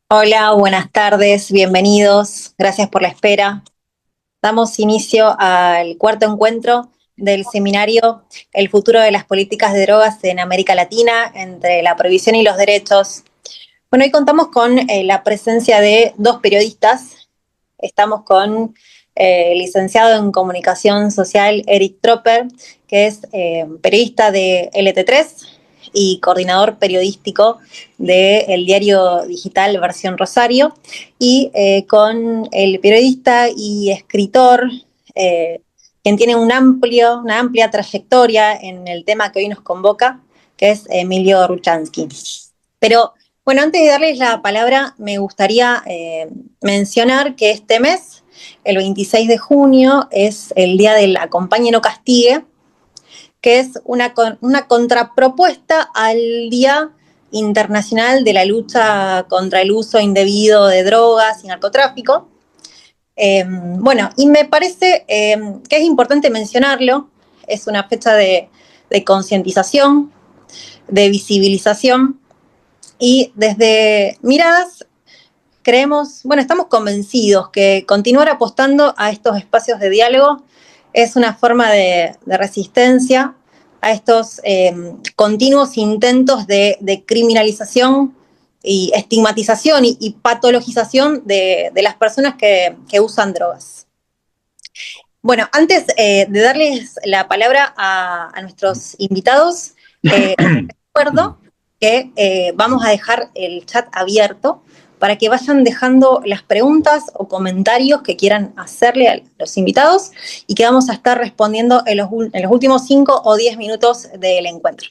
Hola, buenas tardes, bienvenidos, gracias por la espera. Damos inicio al cuarto encuentro del seminario El futuro de las políticas de drogas en América Latina, entre la prohibición y los derechos. Bueno, hoy contamos con la presencia de dos periodistas. Estamos con el licenciado en comunicación social Eric Tropper, que es periodista de LT3 y coordinador periodístico del diario digital Versión Rosario, y con el periodista y escritor, quien tiene una amplia trayectoria en el tema que hoy nos convoca, que es Emilio Ruchansky. Pero bueno, antes de darles la palabra, me gustaría mencionar que este mes, el 26 de junio, es el día del Acompañe no castigue, que es una contrapropuesta al Día Internacional de la Lucha contra el Uso Indebido de Drogas y Narcotráfico. Bueno, y me parece que es importante mencionarlo. Es una fecha de concientización, de visibilización, y desde Miradas creemos, bueno, estamos convencidos que continuar apostando a estos espacios de diálogo es una forma de resistencia a estos continuos intentos de criminalización y estigmatización y patologización de las personas que usan drogas. Bueno, antes de darles la palabra a nuestros invitados, recuerdo que vamos a dejar el chat abierto para que vayan dejando las preguntas o comentarios que quieran hacerle a los invitados y que vamos a estar respondiendo en los últimos 5 o 10 minutos del encuentro.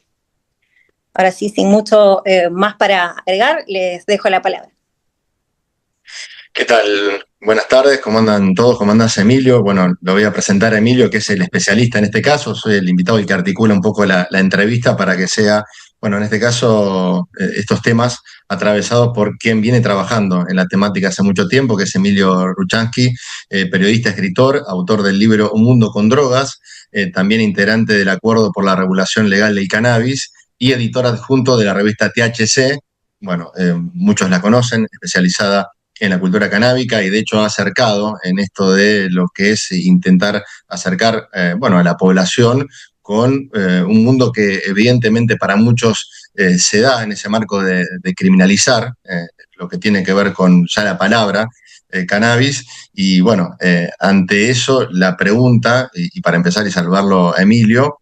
Ahora sí, sin mucho más para agregar, les dejo la palabra. ¿Qué tal? Buenas tardes, ¿cómo andan todos? ¿Cómo andas, Emilio? Bueno, lo voy a presentar a Emilio, que es el especialista en este caso. Soy el invitado y que articula un poco la entrevista para que sea, bueno, en este caso, estos temas atravesados por quien viene trabajando en la temática hace mucho tiempo, que es Emilio Ruchansky, periodista, escritor, autor del libro Un Mundo con Drogas, también integrante del Acuerdo por la Regulación Legal del Cannabis y editor adjunto de la revista THC. Bueno, muchos la conocen, especializada en la cultura canábica y de hecho ha acercado en esto de lo que es intentar acercar bueno, a la población con un mundo que evidentemente para muchos se da en ese marco de criminalizar lo que tiene que ver con ya la palabra cannabis. Y bueno, ante eso la pregunta, y para empezar y salvarlo a Emilio,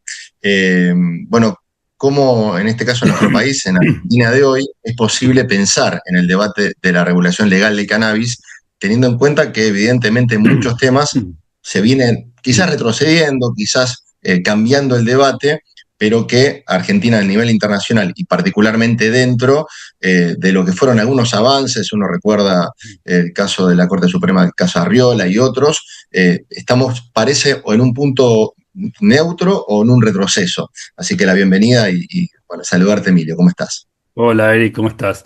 bueno, cómo en este caso en nuestro país, en Argentina de hoy, es posible pensar en el debate de la regulación legal del cannabis, teniendo en cuenta que evidentemente muchos temas se vienen quizás retrocediendo, quizás cambiando el debate, pero que Argentina a nivel internacional y particularmente dentro de lo que fueron algunos avances, uno recuerda el caso de la Corte Suprema, el caso Arriola y otros, estamos, parece, o en un punto neutro o en un retroceso. Así que la bienvenida y bueno, saludarte, Emilio, ¿cómo estás? Hola Eric, ¿cómo estás?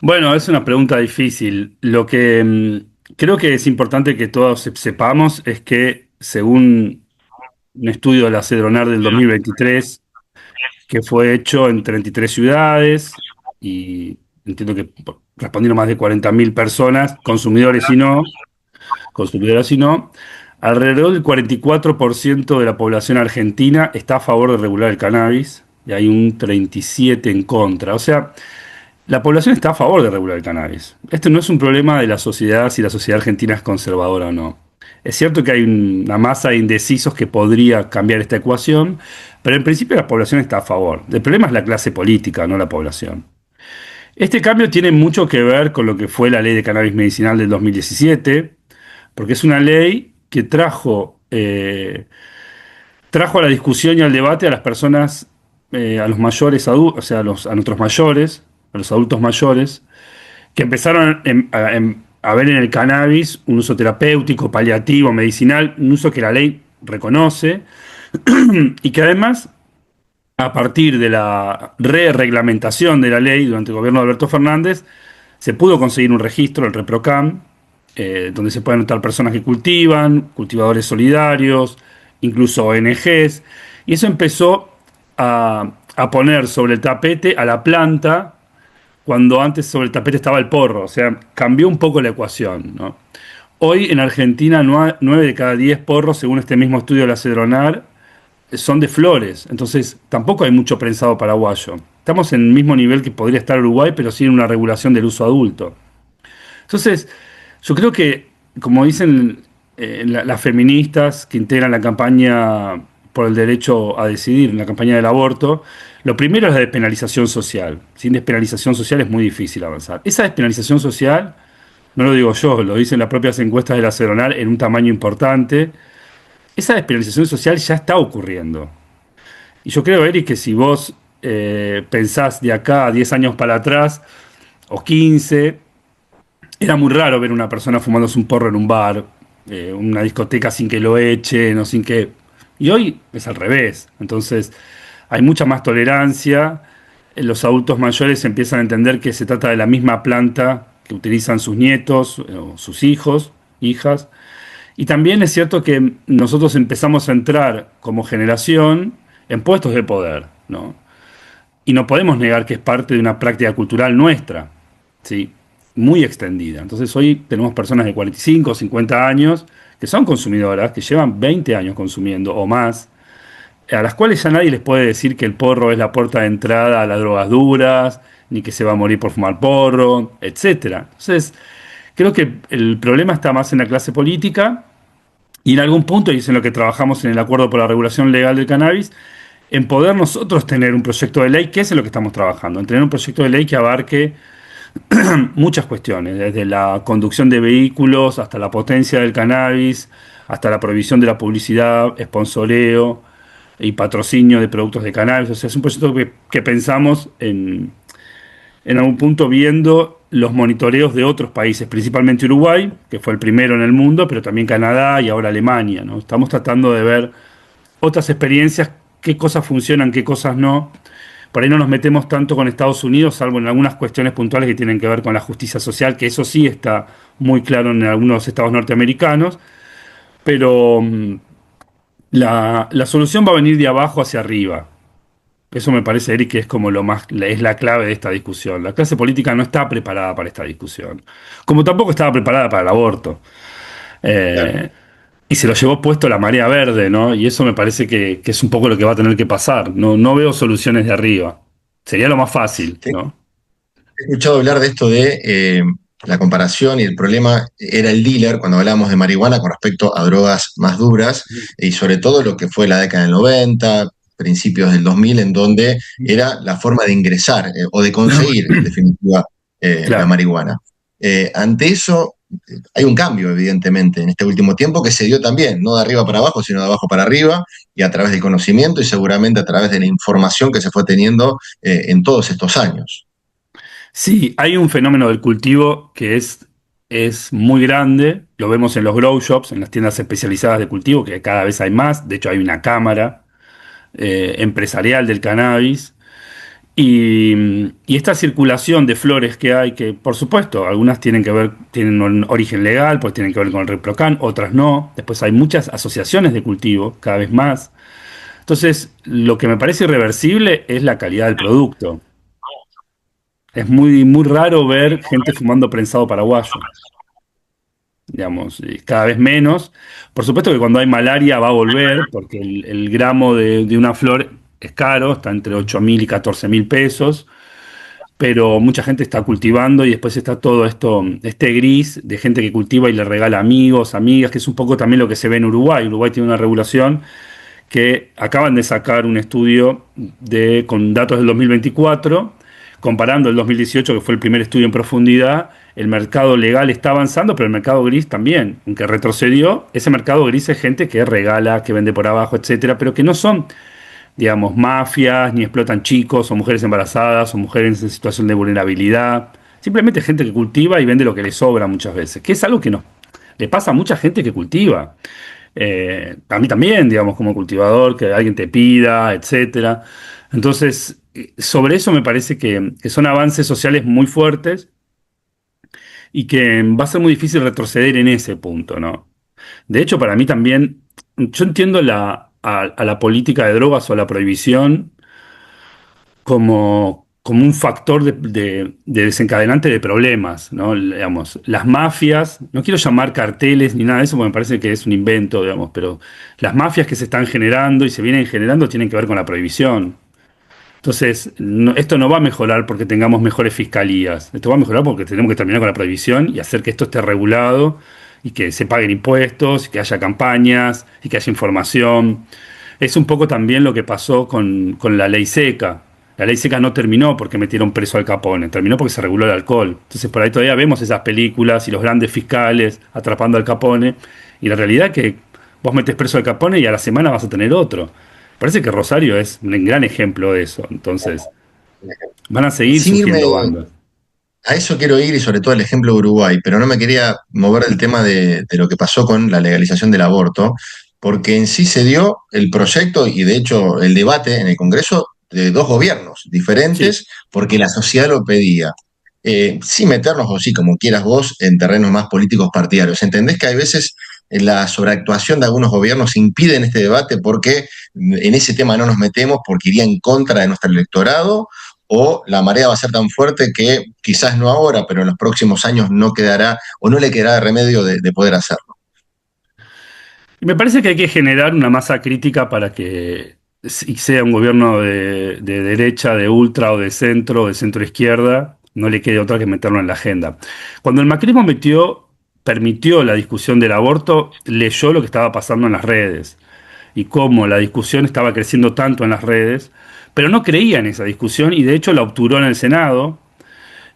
Bueno, es una pregunta difícil. Lo que creo que es importante que todos sepamos es que según un estudio de la Cedronar del 2023, que fue hecho en 33 ciudades y entiendo que respondieron más de 40.000 personas, consumidoras y no, alrededor del 44% de la población argentina está a favor de regular el cannabis y hay un 37% en contra. O sea, la población está a favor de regular el cannabis. Este no es un problema de la sociedad, si la sociedad argentina es conservadora o no. Es cierto que hay una masa de indecisos que podría cambiar esta ecuación, pero en principio la población está a favor. El problema es la clase política, no la población. Este cambio tiene mucho que ver con lo que fue la ley de cannabis medicinal del 2017, porque es una ley que trajo a la discusión y al debate a las personas, a los mayores adultos, o sea, a nuestros mayores, a los adultos mayores, que empezaron a ver en el cannabis un uso terapéutico, paliativo, medicinal, un uso que la ley reconoce y que además, a partir de la re-reglamentación de la ley durante el gobierno de Alberto Fernández, se pudo conseguir un registro, el ReproCam, donde se pueden anotar personas que cultivan, cultivadores solidarios, incluso ONGs, y eso empezó a poner sobre el tapete a la planta cuando antes sobre el tapete estaba el porro. O sea, cambió un poco la ecuación, ¿no? Hoy en Argentina 9 de cada 10 porros, según este mismo estudio de la Cedronar, son de flores. Entonces tampoco hay mucho prensado paraguayo. Estamos en el mismo nivel que podría estar Uruguay, pero sin una regulación del uso adulto. Entonces, yo creo que, como dicen las feministas que integran la campaña por el derecho a decidir, la campaña del aborto, lo primero es la despenalización social. Sin despenalización social es muy difícil avanzar. Esa despenalización social, no lo digo yo, lo dicen las propias encuestas de la Ceronal en un tamaño importante. Esa despenalización social ya está ocurriendo. Y yo creo, Eric, que si vos pensás de acá a 10 años para atrás, o 15, era muy raro ver una persona fumándose un porro en un bar, una discoteca sin que lo echen o sin que... Y hoy es al revés. Entonces hay mucha más tolerancia. Los adultos mayores empiezan a entender que se trata de la misma planta que utilizan sus nietos o sus hijos, hijas. Y también es cierto que nosotros empezamos a entrar como generación en puestos de poder, ¿no? Y no podemos negar que es parte de una práctica cultural nuestra, ¿sí? Muy extendida. Entonces hoy tenemos personas de 45, 50 años que son consumidoras, que llevan 20 años consumiendo o más, a las cuales ya nadie les puede decir que el porro es la puerta de entrada a las drogas duras, ni que se va a morir por fumar porro, etcétera. Entonces, creo que el problema está más en la clase política y en algún punto, y es en lo que trabajamos en el Acuerdo por la Regulación Legal del Cannabis, en poder nosotros tener un proyecto de ley, que es en lo que estamos trabajando, en tener un proyecto de ley que abarque muchas cuestiones, desde la conducción de vehículos hasta la potencia del cannabis, hasta la prohibición de la publicidad, sponsoreo y patrocinio de productos de cannabis. O sea, es un proyecto que pensamos en algún punto viendo los monitoreos de otros países, principalmente Uruguay, que fue el primero en el mundo, pero también Canadá y ahora Alemania, ¿no? Estamos tratando de ver otras experiencias, qué cosas funcionan, qué cosas no. Por ahí no nos metemos tanto con Estados Unidos, salvo en algunas cuestiones puntuales que tienen que ver con la justicia social, que eso sí está muy claro en algunos estados norteamericanos, pero la solución va a venir de abajo hacia arriba. Eso me parece, Eric, que es como es la clave de esta discusión. La clase política no está preparada para esta discusión, como tampoco estaba preparada para el aborto. Claro. Eh, y se lo llevó puesto la marea verde, ¿no? Y eso me parece que es un poco lo que va a tener que pasar. No, no veo soluciones de arriba. Sería lo más fácil, Te ¿no? he escuchado hablar de esto de la comparación y el problema era el dealer cuando hablamos de marihuana con respecto a drogas más duras y sobre todo lo que fue la década del 90, principios del 2000, en donde era la forma de ingresar o de conseguir, en definitiva, la Claro. marihuana. Ante eso, hay un cambio, evidentemente, en este último tiempo que se dio también, no de arriba para abajo, sino de abajo para arriba, y a través del conocimiento y seguramente a través de la información que se fue teniendo en todos estos años. Sí, hay un fenómeno del cultivo que es muy grande. Lo vemos en los grow shops, en las tiendas especializadas de cultivo, que cada vez hay más. De hecho, hay una cámara empresarial del cannabis. Y esta circulación de flores que hay, que por supuesto, algunas tienen que ver, tienen un origen legal, pues tienen que ver con el Reprocan, otras no. Después hay muchas asociaciones de cultivo, cada vez más. Entonces, lo que me parece irreversible es la calidad del producto. Es muy, muy raro ver gente fumando prensado paraguayo, digamos, y cada vez menos. Por supuesto que cuando hay malaria va a volver, porque el gramo de una flor es caro, está entre 8.000 y 14.000 pesos, pero mucha gente está cultivando y después está todo esto, este gris de gente que cultiva y le regala amigos, amigas, que es un poco también lo que se ve en Uruguay. Uruguay tiene una regulación que acaban de sacar un estudio con datos del 2024, comparando el 2018, que fue el primer estudio en profundidad. El mercado legal está avanzando, pero el mercado gris también, aunque retrocedió. Ese mercado gris es gente que regala, que vende por abajo, etcétera, pero que no son, digamos, mafias, ni explotan chicos, o mujeres embarazadas, o mujeres en situación de vulnerabilidad. Simplemente gente que cultiva y vende lo que le sobra muchas veces, que es algo que no le pasa a mucha gente que cultiva. A mí también, digamos, como cultivador, que alguien te pida, etcétera. Entonces, sobre eso me parece que son avances sociales muy fuertes y que va a ser muy difícil retroceder en ese punto, ¿no? De hecho, para mí también, yo entiendo a la política de drogas o a la prohibición como como un factor de desencadenante de problemas, ¿no? Digamos, las mafias, no quiero llamar carteles ni nada de eso, porque me parece que es un invento, digamos, pero las mafias que se están generando y se vienen generando tienen que ver con la prohibición. Entonces, esto no va a mejorar porque tengamos mejores fiscalías. Esto va a mejorar porque tenemos que terminar con la prohibición y hacer que esto esté regulado y que se paguen impuestos, y que haya campañas y que haya información. Es un poco también lo que pasó con la ley seca. La ley seca no terminó porque metieron preso al Capone, terminó porque se reguló el alcohol. Entonces por ahí todavía vemos esas películas y los grandes fiscales atrapando al Capone. Y la realidad es que vos metés preso al Capone y a la semana vas a tener otro. Parece que Rosario es un gran ejemplo de eso. Entonces van a seguir Sin irme surgiendo bandas. a eso quiero ir y sobre todo el ejemplo de Uruguay, pero no me quería mover del tema de lo que pasó con la legalización del aborto, porque en sí se dio el proyecto y de hecho el debate en el Congreso de dos gobiernos Sí. diferentes porque la sociedad lo pedía. Sin meternos, o sí, como quieras vos, en terrenos más políticos partidarios. ¿Entendés que hay veces la sobreactuación de algunos gobiernos impide en este debate porque en ese tema no nos metemos porque iría en contra de nuestro electorado? ¿O la marea va a ser tan fuerte que quizás no ahora, pero en los próximos años no quedará o no le quedará remedio de poder hacerlo? Y me parece que hay que generar una masa crítica para que sea un gobierno de derecha, de ultra o de centro izquierda, no le quede otra que meterlo en la agenda. Cuando el macrismo permitió la discusión del aborto, leyó lo que estaba pasando en las redes y cómo la discusión estaba creciendo tanto en las redes, pero no creía en esa discusión y de hecho la obturó en el Senado.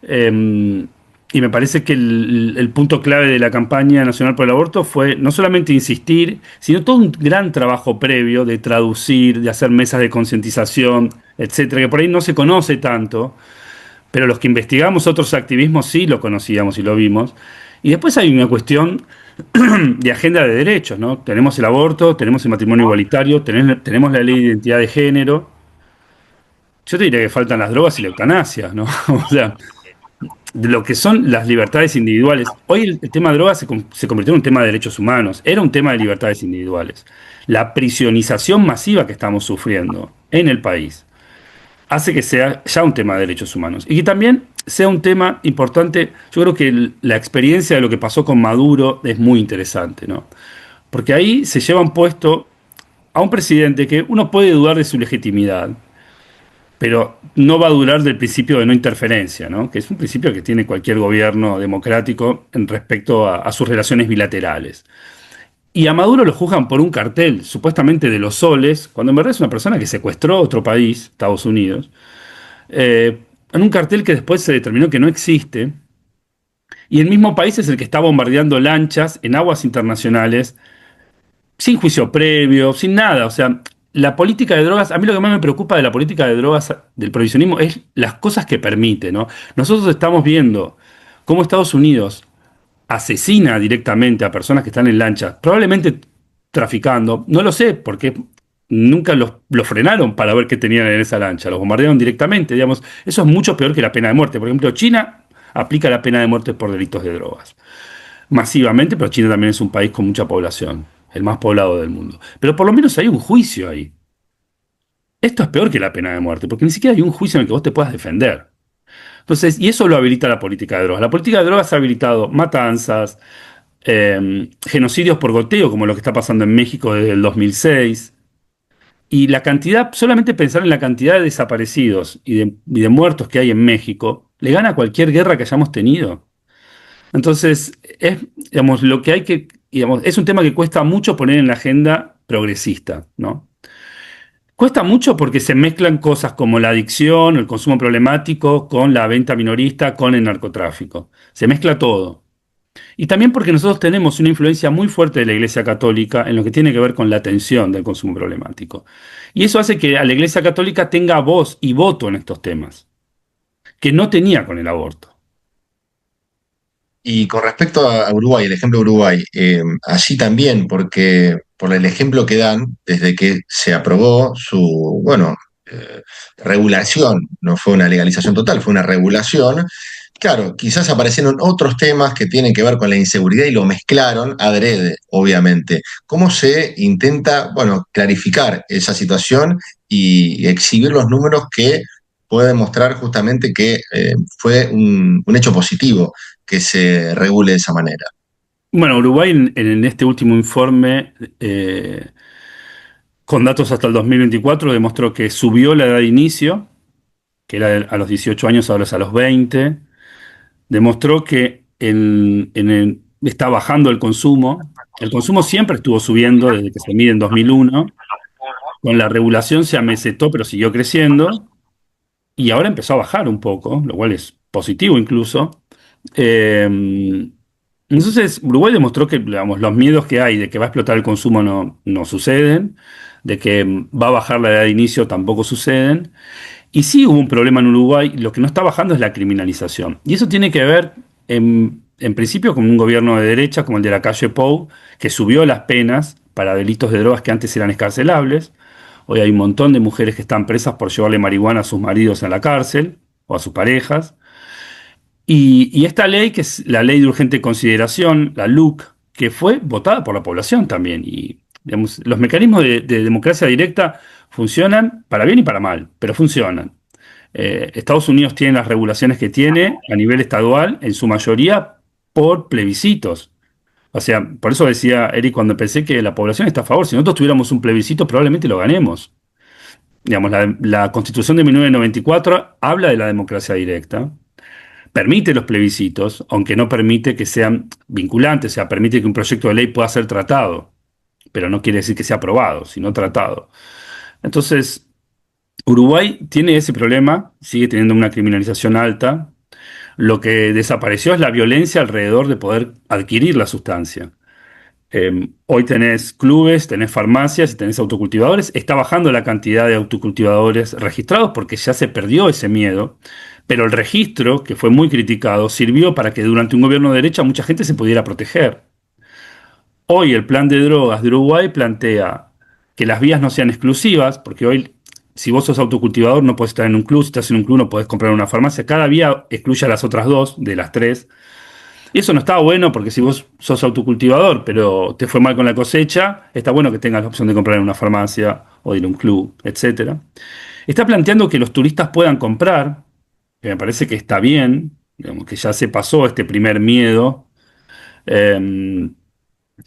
Eh, y me parece que el punto clave de la campaña nacional por el aborto fue no solamente insistir, sino todo un gran trabajo previo de traducir, de hacer mesas de concientización, etcétera, que por ahí no se conoce tanto, pero los que investigamos otros activismos sí lo conocíamos y lo vimos. Y después hay una cuestión de agenda de derechos, ¿no? Tenemos el aborto, tenemos el matrimonio igualitario, tenemos la ley de identidad de género. Yo te diría que faltan las drogas y la eutanasia, ¿no? O sea, de lo que son las libertades individuales. Hoy el tema de drogas se convirtió en un tema de derechos humanos, era un tema de libertades individuales. La prisionización masiva que estamos sufriendo en el país hace que sea ya un tema de derechos humanos y que también sea un tema importante. Yo creo que la experiencia de lo que pasó con Maduro es muy interesante, ¿no? Porque ahí se llevan puesto a un presidente que uno puede dudar de su legitimidad, pero no va a durar del principio de no interferencia, ¿no? Que es un principio que tiene cualquier gobierno democrático en respecto a sus relaciones bilaterales. Y a Maduro lo juzgan por un cartel, supuestamente de los soles, cuando en verdad es una persona que secuestró a otro país, Estados Unidos, en un cartel que después se determinó que no existe, y el mismo país es el que está bombardeando lanchas en aguas internacionales sin juicio previo, sin nada. O sea, la política de drogas, a mí lo que más me preocupa de la política de drogas del prohibicionismo es las cosas que permite, ¿no? Nosotros estamos viendo cómo Estados Unidos asesina directamente a personas que están en lancha, probablemente traficando, no lo sé, porque nunca los frenaron para ver qué tenían en esa lancha, los bombardearon directamente, digamos, eso es mucho peor que la pena de muerte. Por ejemplo, China aplica la pena de muerte por delitos de drogas masivamente, pero China también es un país con mucha población, el más poblado del mundo. Pero por lo menos hay un juicio ahí. Esto es peor que la pena de muerte, porque ni siquiera hay un juicio en el que vos te puedas defender. Entonces, y eso lo habilita la política de drogas. La política de drogas ha habilitado matanzas, genocidios por goteo, como lo que está pasando en México desde el 2006. Y la cantidad, solamente pensar en la cantidad de desaparecidos y de muertos que hay en México, le gana a cualquier guerra que hayamos tenido. Entonces, digamos, lo que hay que, digamos, es un tema que cuesta mucho poner en la agenda progresista, ¿no? Cuesta mucho porque se mezclan cosas como la adicción, el consumo problemático, con la venta minorista, con el narcotráfico. Se mezcla todo. Y también porque nosotros tenemos una influencia muy fuerte de la Iglesia Católica en lo que tiene que ver con la atención del consumo problemático. Y eso hace que a la Iglesia Católica tenga voz y voto en estos temas, que no tenía con el aborto. Y con respecto a Uruguay, el ejemplo de Uruguay, allí también, porque por el ejemplo que dan, desde que se aprobó su, bueno, regulación, no fue una legalización total, fue una regulación. Claro, quizás aparecieron otros temas que tienen que ver con la inseguridad y lo mezclaron adrede, obviamente. ¿Cómo se intenta, bueno, clarificar esa situación y exhibir los números que puede demostrar justamente que fue un hecho positivo que se regule de esa manera. Bueno, Uruguay en este último informe, con datos hasta el 2024, demostró que subió la edad de inicio, que era a los 18 años, ahora es a los 20. Demostró que está bajando el consumo. El consumo siempre estuvo subiendo desde que se mide en 2001. Con la regulación se amesetó, pero siguió creciendo. Y ahora empezó a bajar un poco, lo cual es positivo incluso. Eh, entonces, Uruguay demostró que, digamos, los miedos que hay de que va a explotar el consumo no suceden, de que va a bajar la edad de inicio tampoco suceden. Y sí hubo un problema en Uruguay, lo que no está bajando es la criminalización. Y eso tiene que ver, en principio, con un gobierno de derecha como el de la calle Pou, que subió las penas para delitos de drogas que antes eran escarcelables. Hoy hay un montón de mujeres que están presas por llevarle marihuana a sus maridos en la cárcel o a sus parejas. Y esta ley, que es la Ley de Urgente Consideración, la LUC, que fue votada por la población también. Y digamos, los mecanismos de democracia directa funcionan para bien y para mal, pero funcionan. Estados Unidos tiene las regulaciones que tiene a nivel estadual, en su mayoría por plebiscitos. O sea, por eso decía Eric cuando pensé que la población está a favor. Si nosotros tuviéramos un plebiscito, probablemente lo ganemos. Digamos, la Constitución de 1994 habla de la democracia directa, permite los plebiscitos, aunque no permite que sean vinculantes, o sea, permite que un proyecto de ley pueda ser tratado, pero no quiere decir que sea aprobado, sino tratado. Entonces, Uruguay tiene ese problema, sigue teniendo una criminalización alta. Lo que desapareció es la violencia alrededor de poder adquirir la sustancia. Hoy tenés clubes, tenés farmacias y tenés autocultivadores. Está bajando la cantidad de autocultivadores registrados porque ya se perdió ese miedo. Pero el registro, que fue muy criticado, sirvió para que durante un gobierno de derecha mucha gente se pudiera proteger. Hoy el plan de drogas de Uruguay plantea que las vías no sean exclusivas, porque hoy si vos sos autocultivador no podés estar en un club, si estás en un club no podés comprar en una farmacia. Cada vía excluye a las otras dos, de las tres. Y eso no está bueno porque si vos sos autocultivador, pero te fue mal con la cosecha, está bueno que tengas la opción de comprar en una farmacia o de ir a un club, etcétera. Está planteando que los turistas puedan comprar, que me parece que está bien, digamos, que ya se pasó este primer miedo. Eh,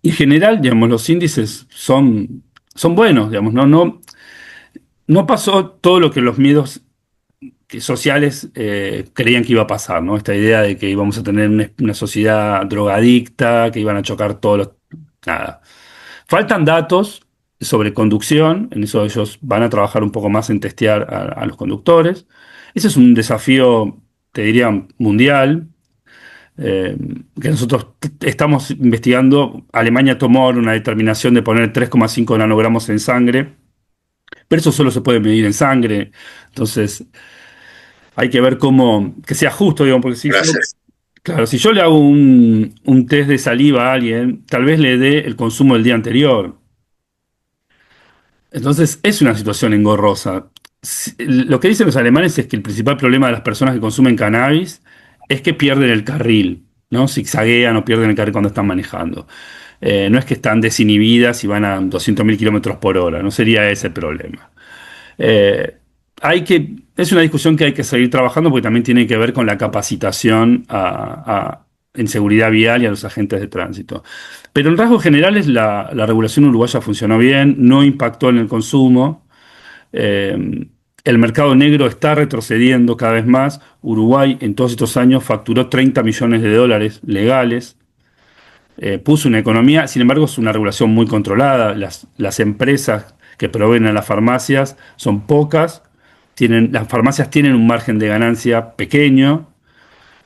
y en general, digamos, los índices son buenos, digamos, no pasó todo lo que los miedos sociales creían que iba a pasar, ¿no? Esta idea de que íbamos a tener una sociedad drogadicta, que iban a chocar todos los... Nada. Faltan datos sobre conducción, en eso ellos van a trabajar un poco más en testear a los conductores. Ese es un desafío, te diría, mundial, eh, que nosotros estamos investigando. Alemania tomó ahora una determinación de poner 3,5 nanogramos en sangre, pero eso solo se puede medir en sangre. Entonces, hay que ver cómo, que sea justo, digamos, porque si yo, Gracias. claro, si yo le hago un test de saliva a alguien, tal vez le dé el consumo del día anterior. Entonces, es una situación engorrosa. Lo que dicen los alemanes es que el principal problema de las personas que consumen cannabis es que pierden el carril, ¿no? Zigzaguean o pierden el carril cuando están manejando. No es que están desinhibidas y van a 200.000 kilómetros por hora, no sería ese el problema. Eh, es una discusión que hay que seguir trabajando porque también tiene que ver con la capacitación en seguridad vial y a los agentes de tránsito. Pero en rasgos generales la regulación uruguaya funcionó bien, no impactó en el consumo. Eh, el mercado negro está retrocediendo cada vez más. Uruguay en todos estos años facturó 30 millones de dólares legales. Puso una economía, sin embargo es una regulación muy controlada. Las empresas que proveen a las farmacias son pocas. Las farmacias tienen un margen de ganancia pequeño.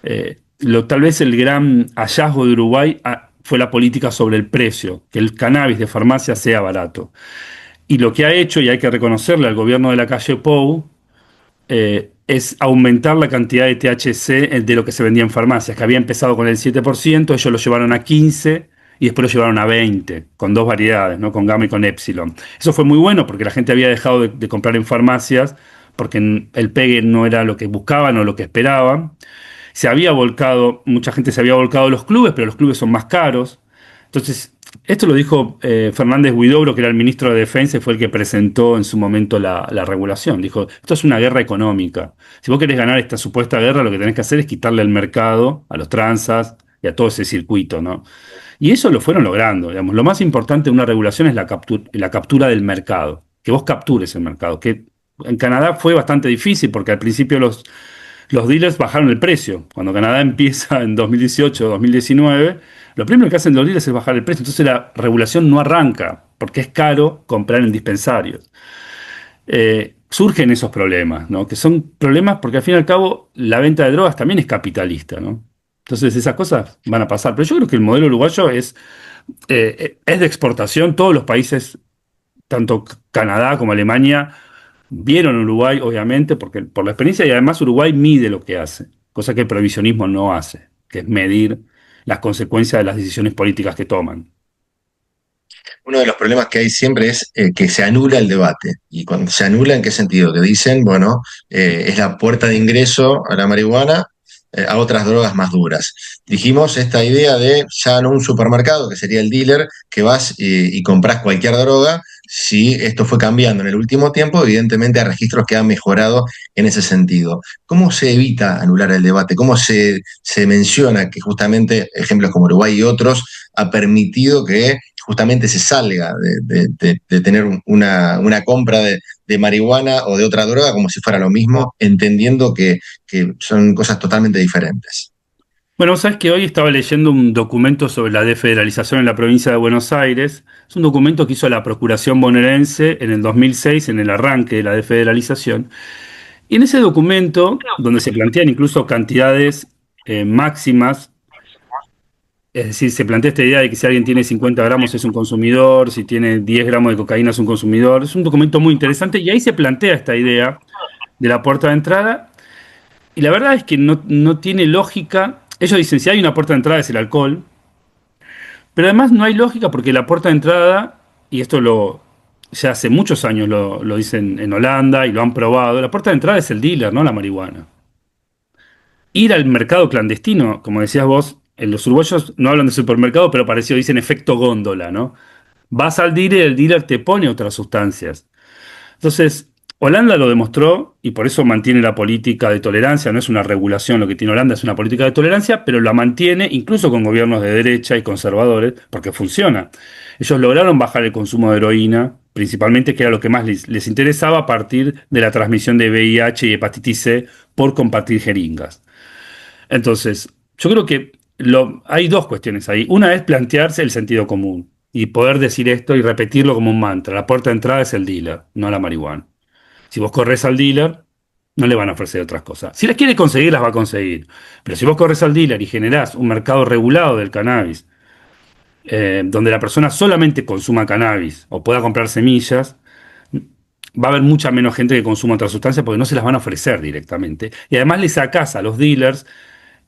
Tal vez el gran hallazgo de Uruguay fue la política sobre el precio, que el cannabis de farmacia sea barato. Y lo que ha hecho, y hay que reconocerle al gobierno de la calle Pou, es aumentar la cantidad de THC de lo que se vendía en farmacias, que había empezado con el 7%, ellos lo llevaron a 15% y después lo llevaron a 20%, con dos variedades, ¿no? Con gamma y con epsilon. Eso fue muy bueno porque la gente había dejado de comprar en farmacias porque el pegue no era lo que buscaban o lo que esperaban. Mucha gente se había volcado a los clubes, pero los clubes son más caros. Entonces, esto lo dijo Fernández Huidobro, que era el ministro de Defensa y fue el que presentó en su momento la regulación. Dijo, esto es una guerra económica. Si vos querés ganar esta supuesta guerra, lo que tenés que hacer es quitarle el mercado a los transas y a todo ese circuito, ¿no? Y eso lo fueron logrando, digamos. Lo más importante de una regulación es la captura del mercado, que vos captures el mercado, que en Canadá fue bastante difícil porque al principio los dealers bajaron el precio. Cuando Canadá empieza en 2018 o 2019, lo primero que hacen los dealers es bajar el precio. Entonces la regulación no arranca porque es caro comprar en dispensarios. Surgen esos problemas, ¿no? Que son problemas porque al fin y al cabo la venta de drogas también es capitalista, ¿no? Entonces esas cosas van a pasar. Pero yo creo que el modelo uruguayo es de exportación. Todos los países, tanto Canadá como Alemania, vieron Uruguay, obviamente, porque por la experiencia y además Uruguay mide lo que hace, cosa que el prohibicionismo no hace, que es medir las consecuencias de las decisiones políticas que toman. Uno de los problemas que hay siempre es que se anula el debate. Y cuando se anula, ¿en qué sentido? Que dicen, bueno, es la puerta de ingreso a la marihuana, a otras drogas más duras. Dijimos esta idea de ya no un supermercado, que sería el dealer, que vas y compras cualquier droga. Si esto fue cambiando en el último tiempo, evidentemente hay registros que han mejorado en ese sentido. ¿Cómo se evita anular el debate? ¿Cómo se menciona que justamente ejemplos como Uruguay y otros ha permitido que justamente se salga de tener una compra de marihuana o de otra droga como si fuera lo mismo, entendiendo que son cosas totalmente diferentes? Bueno, sabes que hoy estaba leyendo un documento sobre la desfederalización en la provincia de Buenos Aires. Es un documento que hizo la Procuración bonaerense en el 2006, en el arranque de la desfederalización. Y en ese documento, donde se plantean incluso cantidades máximas. Es decir, se plantea esta idea de que si alguien tiene 50 gramos es un consumidor, si tiene 10 gramos de cocaína es un consumidor. Es un documento muy interesante y ahí se plantea esta idea de la puerta de entrada. Y la verdad es que no tiene lógica. Ellos dicen, si hay una puerta de entrada es el alcohol, pero además no hay lógica porque la puerta de entrada, y esto ya hace muchos años lo dicen en Holanda y lo han probado, la puerta de entrada es el dealer, no la marihuana. Ir al mercado clandestino, como decías vos, los uruguayos no hablan de supermercado, pero parecido, dicen efecto góndola, ¿no? Vas al dealer y el dealer te pone otras sustancias. Entonces, Holanda lo demostró y por eso mantiene la política de tolerancia, no es una regulación lo que tiene Holanda, es una política de tolerancia, pero la mantiene incluso con gobiernos de derecha y conservadores, porque funciona. Ellos lograron bajar el consumo de heroína, principalmente que era lo que más les interesaba a partir de la transmisión de VIH y hepatitis C por compartir jeringas. Entonces, yo creo que hay dos cuestiones ahí. Una es plantearse el sentido común y poder decir esto y repetirlo como un mantra. La puerta de entrada es el dealer, no la marihuana. Si vos corres al dealer, no le van a ofrecer otras cosas. Si las quiere conseguir, las va a conseguir. Pero si vos corres al dealer y generás un mercado regulado del cannabis, donde la persona solamente consuma cannabis o pueda comprar semillas, va a haber mucha menos gente que consuma otras sustancias porque no se las van a ofrecer directamente. Y además le sacás a los dealers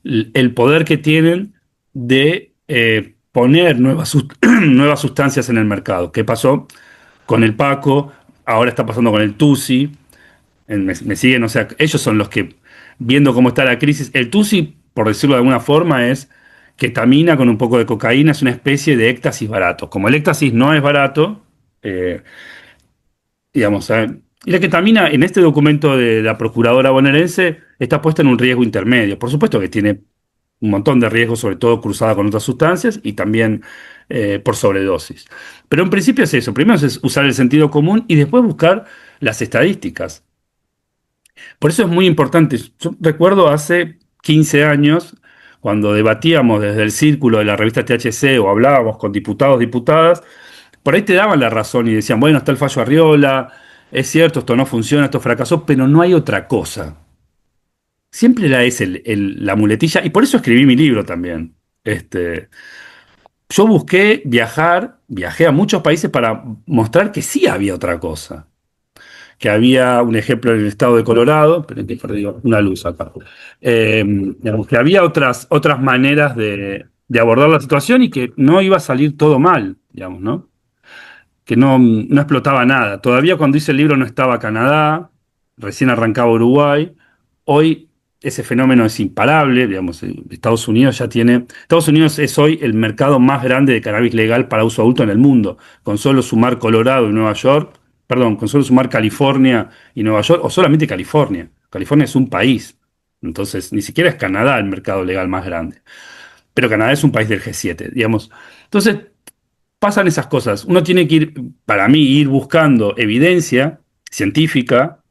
el poder que tienen de poner nuevas sustancias en el mercado. ¿Qué pasó con el Paco? Ahora está pasando con el Tusi. Me siguen, o sea, ellos son los que, viendo cómo está la crisis, el Tusi, por decirlo de alguna forma, es ketamina con un poco de cocaína, es una especie de éxtasis barato. Como el éxtasis no es barato, digamos, y la ketamina en este documento de la procuradora bonaerense está puesta en un riesgo intermedio. Por supuesto que tiene un montón de riesgos, sobre todo cruzada con otras sustancias y también por sobredosis. Pero en principio es eso. Primero es usar el sentido común y después buscar las estadísticas. Por eso es muy importante. Yo recuerdo hace 15 años, cuando debatíamos desde el círculo de la revista THC o hablábamos con diputados, diputadas, por ahí te daban la razón y decían, bueno, está el fallo Arriola, es cierto, esto no funciona, esto fracasó, pero no hay otra cosa. Siempre es la muletilla, y por eso escribí mi libro también. Yo busqué viajé a muchos países para mostrar que sí había otra cosa. Que había un ejemplo en el estado de Colorado, esperen que perdí una luz acá. Digamos, que había otras maneras de abordar la situación y que no iba a salir todo mal, digamos, ¿no? Que no explotaba nada. Todavía cuando hice el libro no estaba Canadá, recién arrancaba Uruguay. Hoy ese fenómeno es imparable, digamos, Estados Unidos ya tiene, Estados Unidos es hoy el mercado más grande de cannabis legal para uso adulto en el mundo, con solo sumar Colorado y Nueva York, perdón, con solo sumar California y Nueva York, o solamente California. California es un país, entonces ni siquiera es Canadá el mercado legal más grande, pero Canadá es un país del G7, digamos. Entonces, pasan esas cosas. Uno tiene que ir, para mí, ir buscando evidencia científica,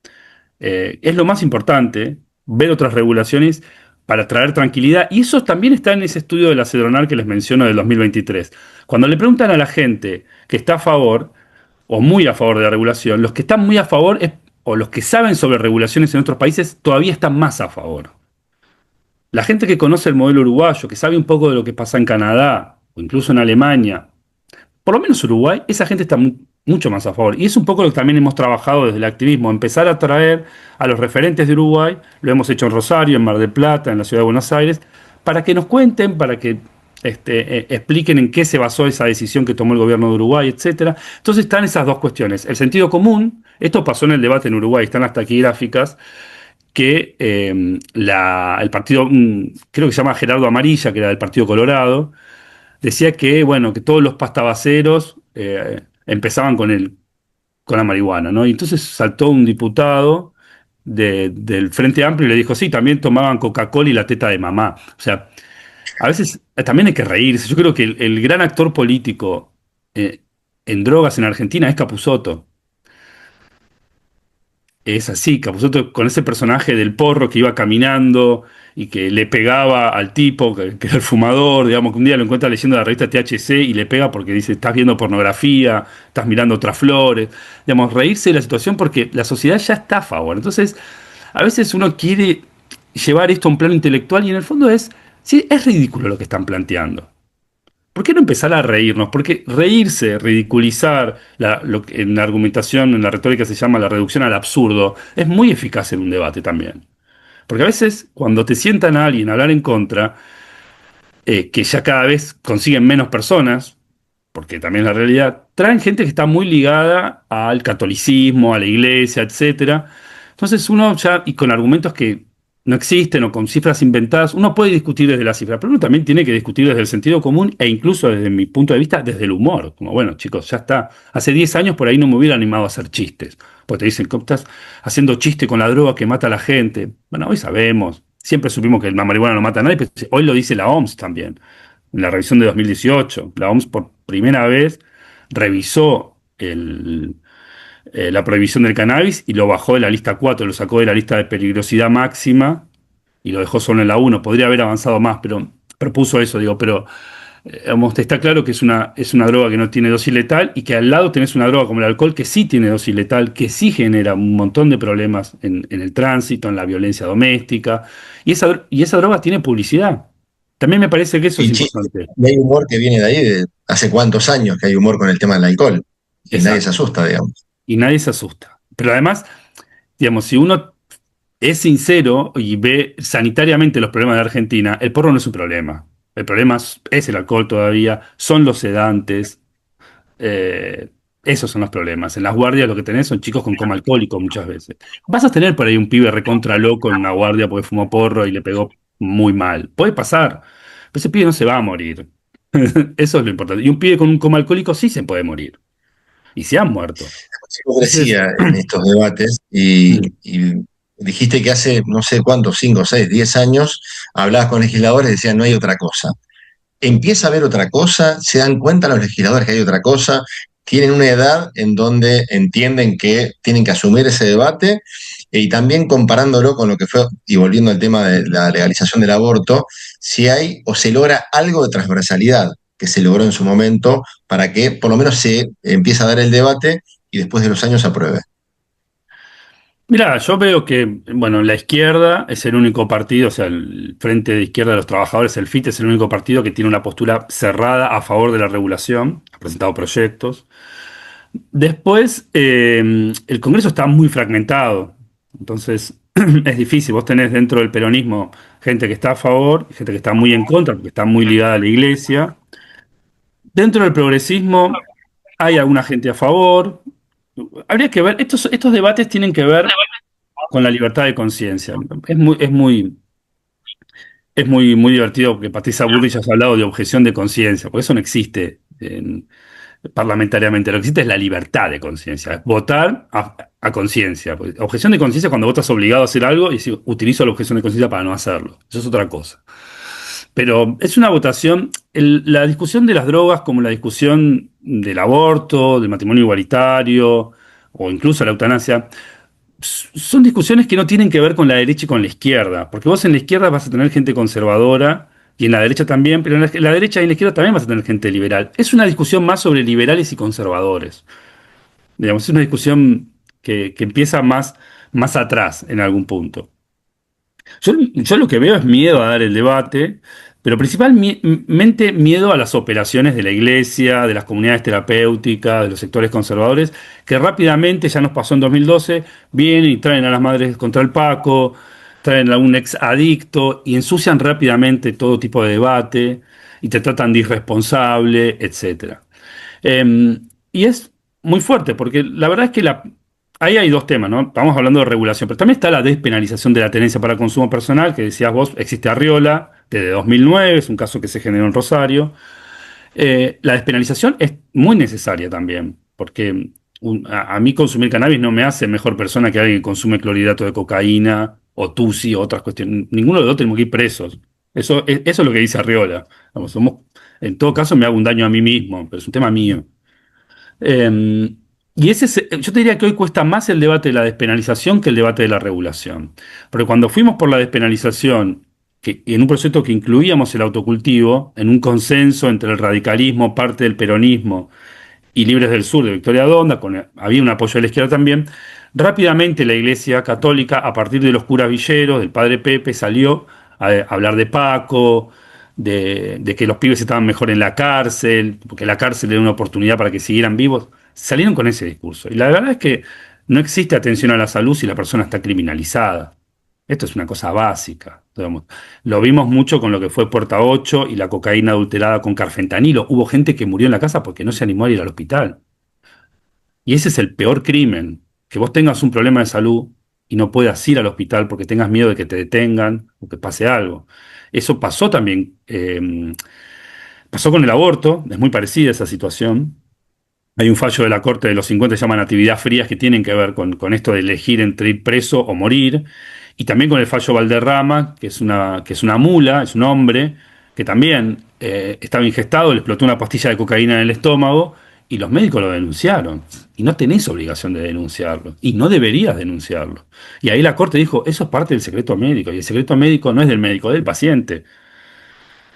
es lo más importante, ver otras regulaciones para traer tranquilidad. Y eso también está en ese estudio de la Cedronar que les menciono del 2023. Cuando le preguntan a la gente que está a favor o muy a favor de la regulación, los que están muy a favor o los que saben sobre regulaciones en otros países todavía están más a favor. La gente que conoce el modelo uruguayo, que sabe un poco de lo que pasa en Canadá o incluso en Alemania, por lo menos Uruguay, esa gente está mucho más a favor. Y es un poco lo que también hemos trabajado desde el activismo, empezar a traer a los referentes de Uruguay, lo hemos hecho en Rosario, en Mar del Plata, en la ciudad de Buenos Aires, para que nos cuenten, para que expliquen en qué se basó esa decisión que tomó el gobierno de Uruguay, etcétera. Entonces están esas dos cuestiones. El sentido común, esto pasó en el debate en Uruguay, están las taquigráficas, que el partido, creo que se llama Gerardo Amarilla, que era del Partido Colorado, decía que, bueno, que todos los pastabaceros empezaban con la marihuana, ¿no? Y entonces saltó un diputado del Frente Amplio y le dijo, sí, también tomaban Coca-Cola y la teta de mamá. O sea, a veces también hay que reírse. Yo creo que el gran actor político en drogas en Argentina es Capusotto. Es así, Capusotto con ese personaje del porro que iba caminando y que le pegaba al tipo, que era el fumador, digamos, que un día lo encuentra leyendo la revista THC y le pega porque dice, estás viendo pornografía, estás mirando otras flores, digamos, reírse de la situación porque la sociedad ya está a favor. Entonces, a veces uno quiere llevar esto a un plano intelectual y en el fondo sí, es ridículo lo que están planteando. ¿Por qué no empezar a reírnos? Porque reírse, ridiculizar, en la argumentación, en la retórica se llama la reducción al absurdo, es muy eficaz en un debate también. Porque a veces cuando te sientan a alguien a hablar en contra, que ya cada vez consiguen menos personas, porque también es la realidad, traen gente que está muy ligada al catolicismo, a la iglesia, etcétera. Entonces uno ya, y con argumentos que no existen o con cifras inventadas, uno puede discutir desde la cifra, pero uno también tiene que discutir desde el sentido común e incluso desde mi punto de vista, desde el humor. Como, bueno, chicos, ya está. Hace 10 años por ahí no me hubiera animado a hacer chistes. Porque te dicen, ¿cómo estás haciendo chiste con la droga que mata a la gente? Bueno, hoy sabemos. Siempre supimos que la marihuana no mata a nadie, pero hoy lo dice la OMS también. En la revisión de 2018, la OMS por primera vez revisó la prohibición del cannabis y lo bajó de la lista 4, lo sacó de la lista de peligrosidad máxima y lo dejó solo en la 1. Podría haber avanzado más, pero propuso eso, digo, pero digamos, está claro que es una droga que no tiene dosis letal y que al lado tenés una droga como el alcohol que sí tiene dosis letal, que sí genera un montón de problemas en el tránsito, en la violencia doméstica, y esa droga tiene publicidad. También me parece que eso es Y, chiste, importante. y hay humor que viene de ahí, de hace cuántos años que hay humor con el tema del alcohol, y nadie se Exacto. asusta, digamos. Y nadie se asusta. Pero además, digamos, si uno es sincero y ve sanitariamente los problemas de Argentina, el porro no es un problema. El problema es el alcohol todavía, son los sedantes, eh, esos son los problemas. En las guardias lo que tenés son chicos con coma alcohólico muchas veces. Vas a tener por ahí un pibe recontra loco en una guardia porque fumó porro y le pegó muy mal. Puede pasar, pero ese pibe no se va a morir. Eso es lo importante. Y un pibe con un coma alcohólico sí se puede morir. Y se han muerto. Yo Entonces, decía en estos debates y dijiste que hace no sé cuántos, 5, 6, 10 años, hablabas con legisladores y decían no hay otra cosa. Empieza a haber otra cosa, se dan cuenta los legisladores que hay otra cosa, tienen una edad en donde entienden que tienen que asumir ese debate y también comparándolo con lo que fue, y volviendo al tema de la legalización del aborto, si hay o se logra algo de transversalidad que se logró en su momento para que por lo menos se empiece a dar el debate y después de los años se apruebe. mira, yo veo que, bueno, la izquierda es el único partido, o sea, el Frente de Izquierda de los Trabajadores, el FIT, es el único partido que tiene una postura cerrada a favor de la regulación, ha presentado proyectos. Después, el Congreso está muy fragmentado, entonces es difícil. Vos tenés dentro del peronismo gente que está a favor, gente que está muy en contra, porque está muy ligada a la iglesia. Dentro del progresismo hay alguna gente a favor. Habría que ver, estos debates tienen que ver con la libertad de conciencia. Es muy divertido que Patricia Bullrich haya hablado de objeción de conciencia, porque eso no existe parlamentariamente. Lo que existe es la libertad de conciencia, es votar a conciencia. Porque objeción de conciencia es cuando vos estás obligado a hacer algo y si utilizo la objeción de conciencia para no hacerlo. Eso es otra cosa. Pero es una votación, la discusión de las drogas como la discusión del aborto, del matrimonio igualitario o incluso la eutanasia, son discusiones que no tienen que ver con la derecha y con la izquierda, porque vos en la izquierda vas a tener gente conservadora y en la derecha también, pero en la derecha y en la izquierda también vas a tener gente liberal. Es una discusión más sobre liberales y conservadores. Digamos, es una discusión que empieza más atrás en algún punto. Yo lo que veo es miedo a dar el debate, pero principalmente miedo a las operaciones de la iglesia, de las comunidades terapéuticas, de los sectores conservadores, que rápidamente, ya nos pasó en 2012, vienen y traen a las madres contra el Paco, traen a un ex adicto y ensucian rápidamente todo tipo de debate y te tratan de irresponsable, etcétera. Y es muy fuerte, porque la verdad es que ahí hay dos temas, ¿no? Estamos hablando de regulación, pero también está la despenalización de la tenencia para consumo personal, que decías vos, existe Arriola desde 2009, es un caso que se generó en Rosario. La despenalización es muy necesaria también, porque a mí consumir cannabis no me hace mejor persona que alguien que consume clorhidrato de cocaína o tusi o otras cuestiones. Ninguno de los dos tenemos que ir presos. Eso es lo que dice Arriola. Vamos, en todo caso me hago un daño a mí mismo, pero es un tema mío. Eh, yo te diría que hoy cuesta más el debate de la despenalización que el debate de la regulación. Porque cuando fuimos por la despenalización, en un proyecto que incluíamos el autocultivo, en un consenso entre el radicalismo, parte del peronismo y Libres del Sur de Victoria Donda, había un apoyo de la izquierda también, rápidamente la Iglesia Católica, a partir de los curas villeros, del padre Pepe, salió a hablar de Paco, de que los pibes estaban mejor en la cárcel, porque la cárcel era una oportunidad para que siguieran vivos. Salieron con ese discurso. Y la verdad es que no existe atención a la salud si la persona está criminalizada. Esto es una cosa básica. Digamos. Lo vimos mucho con lo que fue Puerta 8 y la cocaína adulterada con carfentanilo. Hubo gente que murió en la casa porque no se animó a ir al hospital. Y ese es el peor crimen, que vos tengas un problema de salud y no puedas ir al hospital porque tengas miedo de que te detengan o que pase algo. Eso pasó también, pasó con el aborto, es muy parecida esa situación. Hay un fallo de la Corte de los 50 que se llama Natividad Frías que tienen que ver con esto de elegir entre ir preso o morir. Y también con el fallo Valderrama, que es una mula, es un hombre, que también estaba ingestado, le explotó una pastilla de cocaína en el estómago y los médicos lo denunciaron. Y no tenés obligación de denunciarlo. Y no deberías denunciarlo. Y ahí la Corte dijo, eso es parte del secreto médico. Y el secreto médico no es del médico, es del paciente.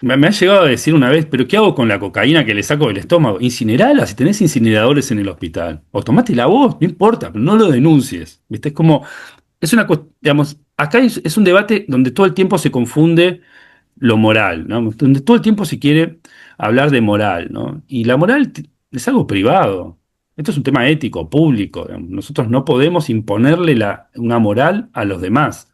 Me ha llegado a decir una vez, pero ¿qué hago con la cocaína que le saco del estómago? Incinerala, si tenés incineradores en el hospital. O tomátela vos, no importa, pero no lo denuncies. ¿Viste? Digamos, acá es un debate donde todo el tiempo se confunde lo moral, ¿no? Donde todo el tiempo se quiere hablar de moral, ¿no? Y la moral es algo privado. Esto es un tema ético, público. Digamos. Nosotros no podemos imponerle una moral a los demás.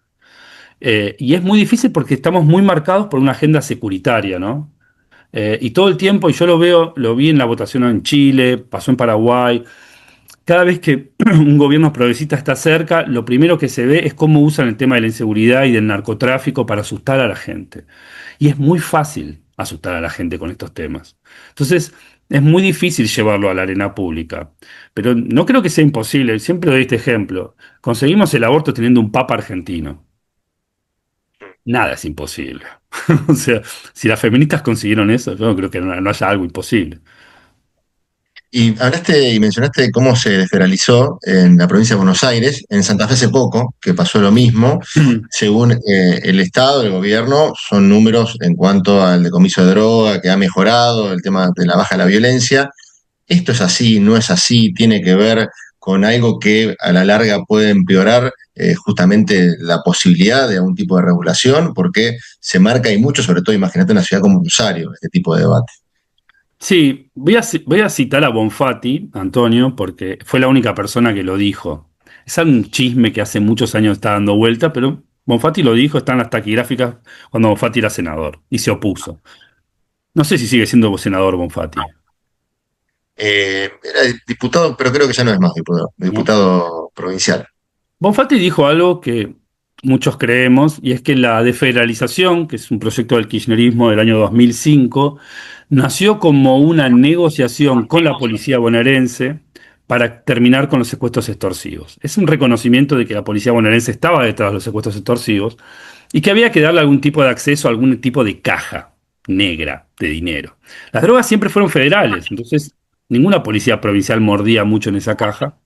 Y es muy difícil porque estamos muy marcados por una agenda securitaria, ¿no? Y todo el tiempo, y yo lo vi en la votación en Chile, pasó en Paraguay, cada vez que un gobierno progresista está cerca, lo primero que se ve es cómo usan el tema de la inseguridad y del narcotráfico para asustar a la gente. Y es muy fácil asustar a la gente con estos temas. Entonces, es muy difícil llevarlo a la arena pública. Pero no creo que sea imposible. Siempre doy este ejemplo. Conseguimos el aborto teniendo un papa argentino. Nada es imposible. O sea, si las feministas consiguieron eso, yo no creo que no haya algo imposible. Y hablaste y mencionaste cómo se desfederalizó en la provincia de Buenos Aires, en Santa Fe hace poco, que pasó lo mismo. Según el Estado, el gobierno, son números en cuanto al decomiso de droga, que ha mejorado, el tema de la baja de la violencia. ¿Esto es así, no es así? ¿Tiene que ver con algo que a la larga puede empeorar justamente la posibilidad de algún tipo de regulación? Porque se marca y mucho, sobre todo, imagínate una ciudad como Rosario, este tipo de debate. Sí, voy a citar a Bonfatti, Antonio, porque fue la única persona que lo dijo. Es un chisme que hace muchos años está dando vuelta, pero Bonfatti lo dijo, están las taquigráficas cuando Bonfatti era senador y se opuso. No sé si sigue siendo senador Bonfatti, Era diputado, pero creo que ya no es más diputado, ¿no? diputado provincial. Bonfatti dijo algo que muchos creemos, y es que la desfederalización, que es un proyecto del kirchnerismo del año 2005, nació como una negociación con la policía bonaerense para terminar con los secuestros extorsivos. Es un reconocimiento de que la policía bonaerense estaba detrás de los secuestros extorsivos y que había que darle algún tipo de acceso a algún tipo de caja negra de dinero. Las drogas siempre fueron federales, entonces ninguna policía provincial mordía mucho en esa caja.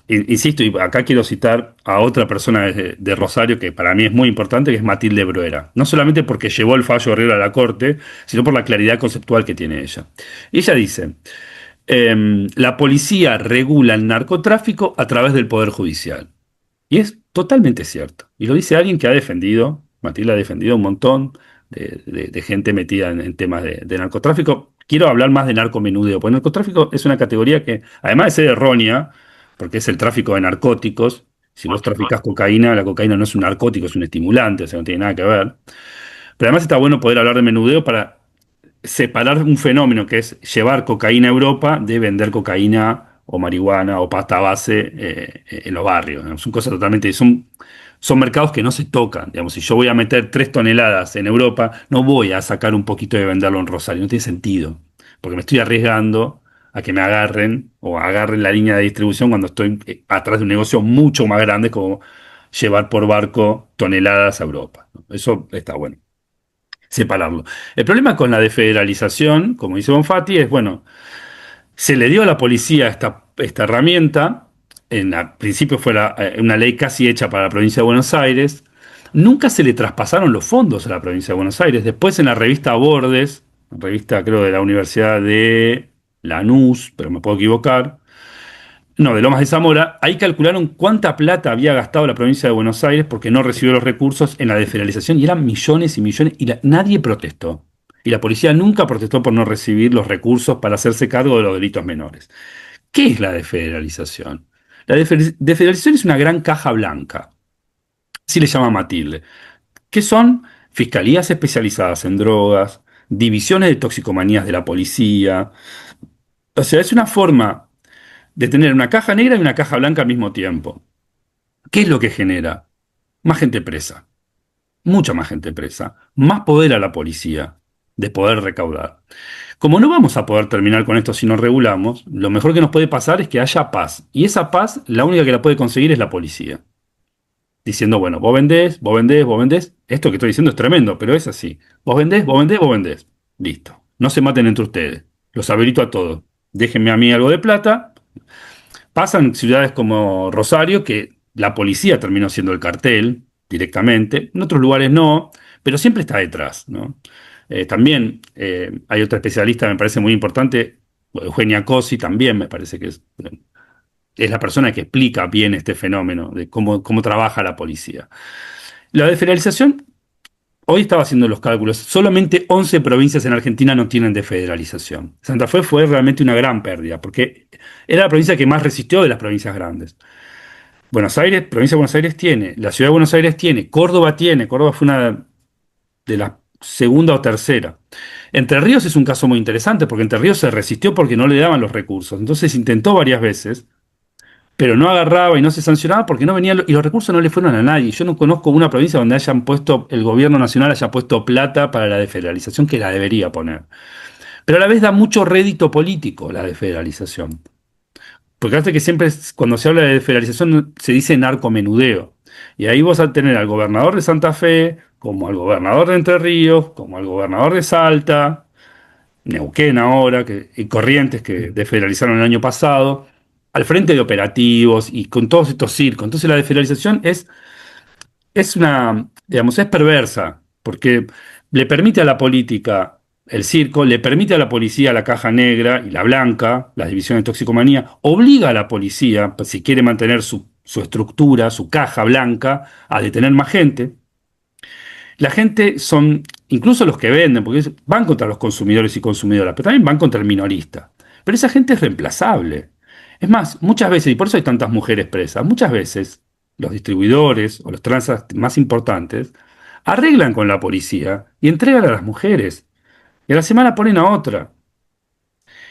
Insisto, y acá quiero citar a otra persona de Rosario que para mí es muy importante, que es Matilde Bruera. No solamente porque llevó el fallo Herrera a la Corte, sino por la claridad conceptual que tiene ella. Ella dice, la policía regula el narcotráfico a través del Poder Judicial. Y es totalmente cierto. Y lo dice alguien que ha defendido, Matilde ha defendido un montón de gente metida en temas de narcotráfico. Quiero hablar más de narcomenudeo, porque el narcotráfico es una categoría que, además de ser errónea, porque es el tráfico de narcóticos, si vos traficás cocaína, la cocaína no es un narcótico, es un estimulante, o sea, no tiene nada que ver. Pero además está bueno poder hablar de menudeo para separar un fenómeno que es llevar cocaína a Europa de vender cocaína o marihuana o pasta base en los barrios, ¿no? Son cosas totalmente, son mercados que no se tocan. Digamos, si yo voy a meter 3 toneladas en Europa, no voy a sacar un poquito de venderlo en Rosario, no tiene sentido, porque me estoy arriesgando a que me agarren o agarren la línea de distribución cuando estoy atrás de un negocio mucho más grande como llevar por barco toneladas a Europa, ¿no? Eso está bueno separarlo. El problema con la desfederalización, como dice Bonfatti, es, bueno, se le dio a la policía esta herramienta, al principio fue una ley casi hecha para la provincia de Buenos Aires, nunca se le traspasaron los fondos a la provincia de Buenos Aires, después en la revista Bordes, revista creo de la Universidad de Lanús, pero me puedo equivocar, no, de Lomas de Zamora, ahí calcularon cuánta plata había gastado la provincia de Buenos Aires porque no recibió los recursos en la desfederalización y eran millones y millones y nadie protestó. Y la policía nunca protestó por no recibir los recursos para hacerse cargo de los delitos menores. ¿Qué es la desfederalización? La desfederalización es una gran caja blanca, así le llama Matilde, que son fiscalías especializadas en drogas, divisiones de toxicomanías de la policía. O sea, es una forma de tener una caja negra y una caja blanca al mismo tiempo. ¿Qué es lo que genera? Más gente presa, mucha más gente presa, más poder a la policía de poder recaudar. Como no vamos a poder terminar con esto si no regulamos, lo mejor que nos puede pasar es que haya paz. Y esa paz, la única que la puede conseguir es la policía. Diciendo, bueno, vos vendés, vos vendés, vos vendés. Esto que estoy diciendo es tremendo, pero es así. Vos vendés, vos vendés, vos vendés. Listo. No se maten entre ustedes. Los habilito a todos. Déjenme a mí algo de plata. Pasa en ciudades como Rosario, que la policía terminó siendo el cartel directamente, en otros lugares no, pero siempre está detrás, ¿no? También hay otra especialista, me parece muy importante, Eugenia Cosi, también me parece que es la persona que explica bien este fenómeno de cómo trabaja la policía. La desfederalización, hoy estaba haciendo los cálculos, solamente 11 provincias en Argentina no tienen desfederalización. Santa Fe fue realmente una gran pérdida, porque era la provincia que más resistió de las provincias grandes. Buenos Aires, provincia de Buenos Aires tiene, la ciudad de Buenos Aires tiene, Córdoba fue una de las segunda o tercera. Entre Ríos es un caso muy interesante, porque Entre Ríos se resistió porque no le daban los recursos. Entonces intentó varias veces, pero no agarraba y no se sancionaba porque no venían, y los recursos no le fueron a nadie. Yo no conozco una provincia donde hayan puesto, el gobierno nacional haya puesto plata para la desfederalización, que la debería poner. Pero a la vez da mucho rédito político la desfederalización. Porque hace que siempre cuando se habla de desfederalización se dice narcomenudeo. Y ahí vas a tener al gobernador de Santa Fe, como al gobernador de Entre Ríos, como al gobernador de Salta, Neuquén ahora, y Corrientes que desfederalizaron el año pasado, al frente de operativos y con todos estos circos. Entonces la desfederalización es una, digamos, es perversa, porque le permite a la política el circo, le permite a la policía la caja negra y la blanca, las divisiones de toxicomanía, obliga a la policía, pues, si quiere mantener su estructura, su caja blanca, a detener más gente. La gente son, incluso los que venden, porque van contra los consumidores y consumidoras, pero también van contra el minorista. Pero esa gente es reemplazable. Es más, muchas veces, y por eso hay tantas mujeres presas, muchas veces los distribuidores o los transas más importantes arreglan con la policía y entregan a las mujeres. Y a la semana ponen a otra.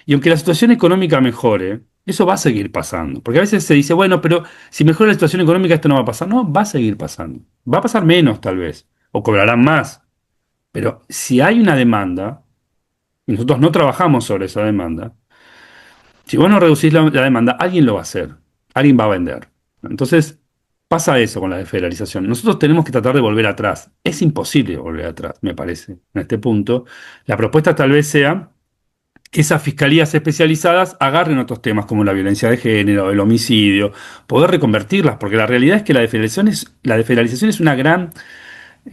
Y aunque la situación económica mejore, Eso va a seguir pasando. Porque a veces se dice, bueno, pero si mejora la situación económica esto no va a pasar. No, va a seguir pasando. Va a pasar menos tal vez. O cobrarán más. Pero si hay una demanda, y nosotros no trabajamos sobre esa demanda, si vos no reducís la demanda, alguien lo va a hacer. Alguien va a vender. Entonces, pasa eso con la desfederalización. Nosotros tenemos que tratar de volver atrás. Es imposible volver atrás, me parece, en este punto. La propuesta tal vez sea que esas fiscalías especializadas agarren otros temas como la violencia de género, el homicidio, poder reconvertirlas, porque la realidad es que la desfederalización es una gran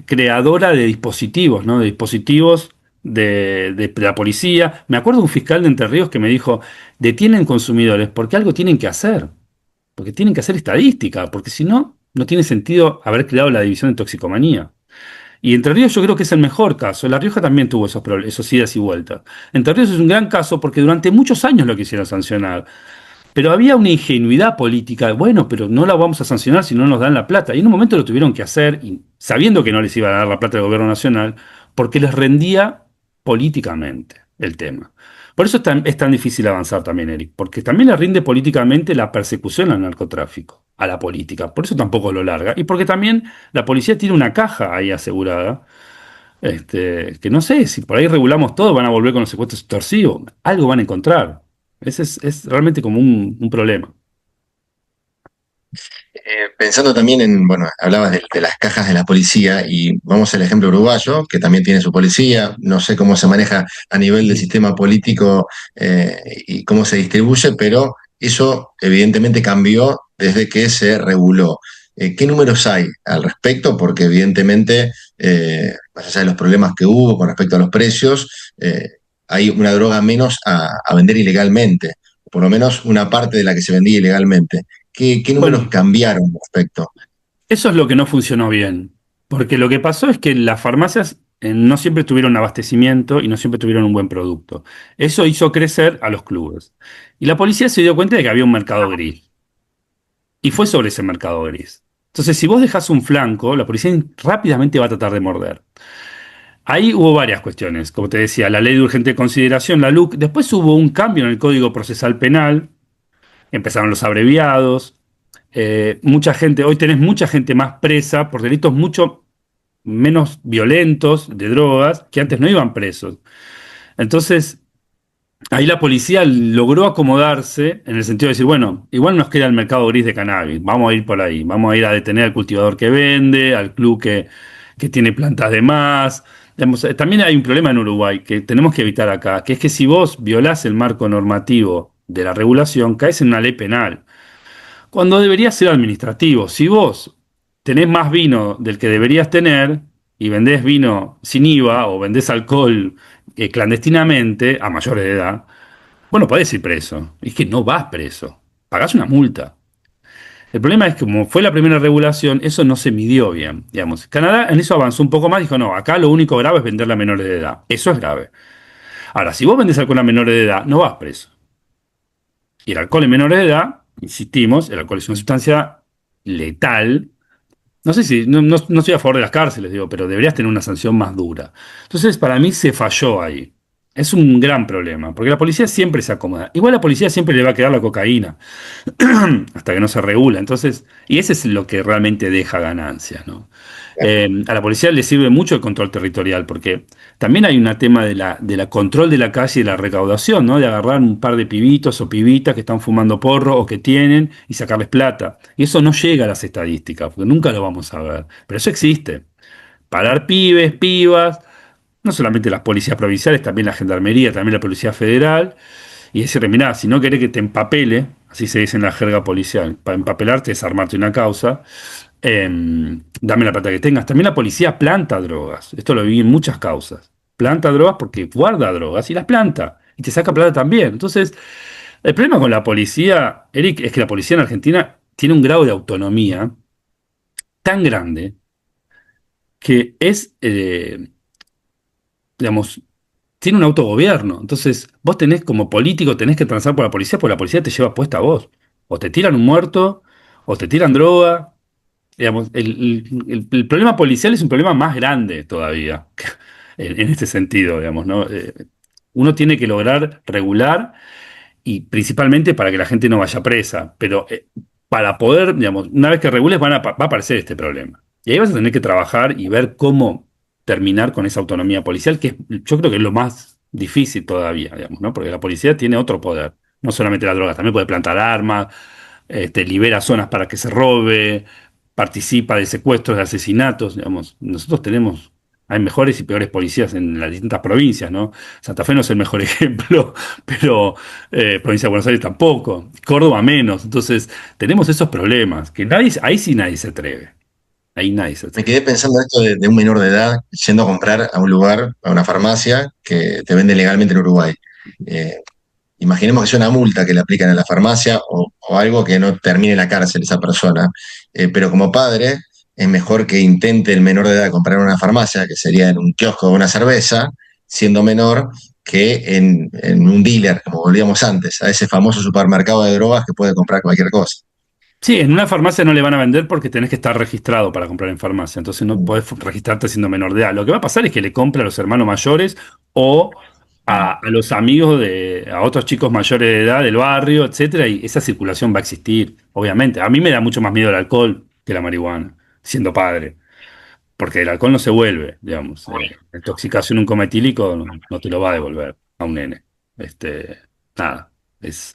creadora de dispositivos, ¿no? De dispositivos de la policía. Me acuerdo de un fiscal de Entre Ríos que me dijo, detienen consumidores porque algo tienen que hacer, porque tienen que hacer estadística, porque si no, no tiene sentido haber creado la división de toxicomanía. Y Entre Ríos yo creo que es el mejor caso. La Rioja también tuvo esos idas y vueltas. Entre Ríos es un gran caso porque durante muchos años lo quisieron sancionar. Pero había una ingenuidad política, bueno, pero no la vamos a sancionar si no nos dan la plata. Y en un momento lo tuvieron que hacer, y sabiendo que no les iba a dar la plata del gobierno nacional, porque les rendía políticamente el tema. Por eso es tan difícil avanzar también, Eric, porque también le rinde políticamente la persecución al narcotráfico, a la política. Por eso tampoco lo larga. Y porque también la policía tiene una caja ahí asegurada, que no sé, si por ahí regulamos todo, van a volver con los secuestros extorsivos. Algo van a encontrar. Ese es realmente como un problema. Pensando también en, bueno, hablabas de las cajas de la policía y vamos al ejemplo uruguayo, que también tiene su policía, no sé cómo se maneja a nivel del sistema político y cómo se distribuye, pero eso evidentemente cambió desde que se reguló. ¿Qué números hay al respecto? Porque evidentemente, más allá de los problemas que hubo con respecto a los precios, hay una droga menos a vender ilegalmente, por lo menos una parte de la que se vendía ilegalmente. ¿Qué números Bueno, cambiaron al respecto? eso es lo que no funcionó bien, porque lo que pasó es que las farmacias no siempre tuvieron abastecimiento y no siempre tuvieron un buen producto. Eso hizo crecer a los clubes. Y la policía se dio cuenta de que había un mercado gris. Y fue sobre ese mercado gris. Entonces, si vos dejás un flanco, la policía rápidamente va a tratar de morder. Ahí hubo varias cuestiones, como te decía, la ley de urgente consideración, la LUC. Después hubo un cambio en el Código Procesal Penal, empezaron los abreviados. Mucha gente, hoy tenés mucha gente más presa por delitos mucho menos violentos de drogas que antes no iban presos. Entonces, ahí la policía logró acomodarse en el sentido de decir, bueno, igual nos queda el mercado gris de cannabis, vamos a ir por ahí, vamos a ir a detener al cultivador que vende, al club que tiene plantas de más. Digamos, también hay un problema en Uruguay que tenemos que evitar acá, que es que si vos violás el marco normativo de la regulación, caes en una ley penal cuando debería ser administrativo. Si vos tenés más vino del que deberías tener y vendés vino sin IVA o vendés alcohol clandestinamente a mayores de edad, bueno, podés ir preso. Es que no vas preso. Pagás una multa. El problema es que como fue la primera regulación, eso no se midió bien, digamos. Canadá en eso avanzó un poco más, dijo, no, acá lo único grave es venderla a menores de edad. Eso es grave. Ahora, si vos vendés alcohol a menores de edad, no vas preso. Y el alcohol en menores de edad, insistimos, el alcohol es una sustancia letal. No sé si, no estoy a favor de las cárceles, digo, pero deberías tener una sanción más dura. Entonces, para mí se falló ahí. Es un gran problema, porque la policía siempre se acomoda. Igual a la policía siempre le va a quedar la cocaína, hasta que no se regula. Entonces, y ese es lo que realmente deja ganancias, ¿no? A la policía le sirve mucho el control territorial, porque también hay un tema de la control de la calle y de la recaudación, ¿no? De agarrar un par de pibitos o pibitas que están fumando porro o que tienen y sacarles plata. Y eso no llega a las estadísticas, porque nunca lo vamos a ver. Pero eso existe. Parar pibes, pibas, no solamente las policías provinciales, también la gendarmería, también la policía federal. Y decirle, mirá, si no querés que te empapele, así se dice en la jerga policial, para empapelarte es armarte una causa, dame la plata que tengas. También la policía planta drogas. Esto lo vi en muchas causas. Planta drogas porque guarda drogas y las planta. Y te saca plata también. Entonces, el problema con la policía, Eric, es que la policía en Argentina tiene un grado de autonomía tan grande que digamos, tiene un autogobierno. Entonces, vos tenés como político, tenés que transar por la policía, porque la policía te lleva puesta a vos. O te tiran un muerto, o te tiran droga. Digamos, el problema policial es un problema más grande todavía, en este sentido, digamos, ¿no? Uno tiene que lograr regular y principalmente para que la gente no vaya presa. Pero para poder, digamos, una vez que regules va a aparecer este problema. Y ahí vas a tener que trabajar y ver cómo terminar con esa autonomía policial, yo creo que es lo más difícil todavía, digamos, ¿no? Porque la policía tiene otro poder, no solamente la droga, también puede plantar armas, libera zonas para que se robe, participa de secuestros, de asesinatos, digamos. Nosotros tenemos, hay mejores y peores policías en las distintas provincias, ¿no? Santa Fe no es el mejor ejemplo, pero provincia de Buenos Aires tampoco, Córdoba menos. Entonces, tenemos esos problemas, que ahí sí nadie se atreve. Ahí nadie se Me atreve. quedé pensando esto de un menor de edad yendo a comprar a un lugar, a una farmacia que te vende legalmente en Uruguay. Eh, Imaginemos que es una multa que le aplican a la farmacia o algo que no termine en la cárcel esa persona. Pero como padre, es mejor que intente el menor de edad comprar en una farmacia, que sería en un kiosco de una cerveza, siendo menor, que en un dealer, como volvíamos antes, a ese famoso supermercado de drogas que puede comprar cualquier cosa. Sí, en una farmacia no le van a vender porque tenés que estar registrado para comprar en farmacia, entonces no podés registrarte siendo menor de edad. Lo que va a pasar es que le compre a los hermanos mayores o a los amigos a otros chicos mayores de edad del barrio, etcétera, y esa circulación va a existir, obviamente. A mí me da mucho más miedo el alcohol que la marihuana, siendo padre, porque el alcohol no se vuelve, digamos. La intoxicación un coma etílico no te lo va a devolver a un nene. Este, nada, es,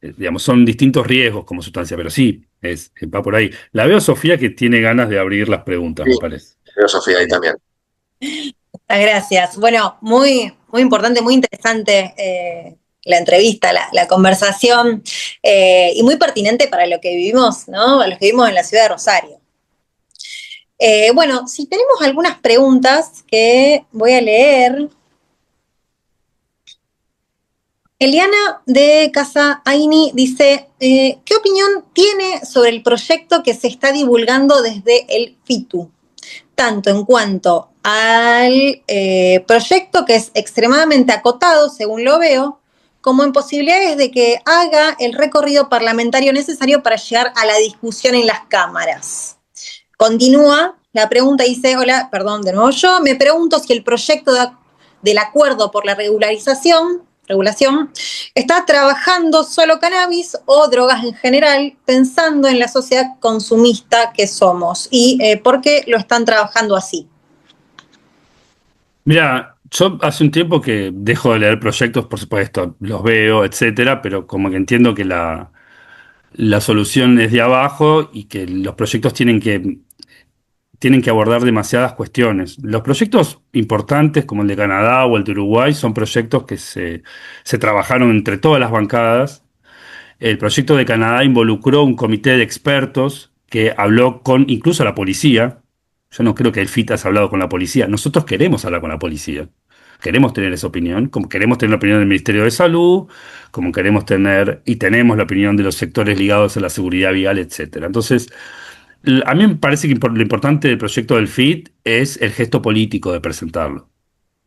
digamos, son distintos riesgos como sustancia, pero sí, va por ahí. La veo a Sofía que tiene ganas de abrir las preguntas, Sí, me parece. filosofía ahí también. Gracias. Bueno, muy, muy importante, muy interesante la entrevista, la conversación, y muy pertinente para lo que vivimos, ¿no? A los que vivimos en la ciudad de Rosario. Bueno, si tenemos algunas preguntas que voy a leer. Eliana de Casa Aini dice, ¿qué opinión tiene sobre el proyecto que se está divulgando desde el FITU? Tanto en cuanto al proyecto, que es extremadamente acotado, según lo veo, como en posibilidades de que haga el recorrido parlamentario necesario para llegar a la discusión en las cámaras. Continúa la pregunta, dice, hola, perdón, de nuevo yo, me pregunto si el proyecto del acuerdo por la regulación, está trabajando solo cannabis o drogas en general, pensando en la sociedad consumista que somos y por qué lo están trabajando así. Mira, yo hace un tiempo que dejo de leer proyectos, por supuesto, los veo, etcétera, pero como que entiendo que la solución es de abajo y que los proyectos tienen que abordar demasiadas cuestiones. Los proyectos importantes, como el de Canadá o el de Uruguay, son proyectos que se trabajaron entre todas las bancadas. El proyecto de Canadá involucró un comité de expertos que habló con incluso la policía. Yo no creo que el FIT haya hablado con la policía. Nosotros queremos hablar con la policía. Queremos tener esa opinión, como queremos tener la opinión del Ministerio de Salud, como queremos tener y tenemos la opinión de los sectores ligados a la seguridad vial, etcétera. Entonces, a mí me parece que lo importante del proyecto del FIT es el gesto político de presentarlo.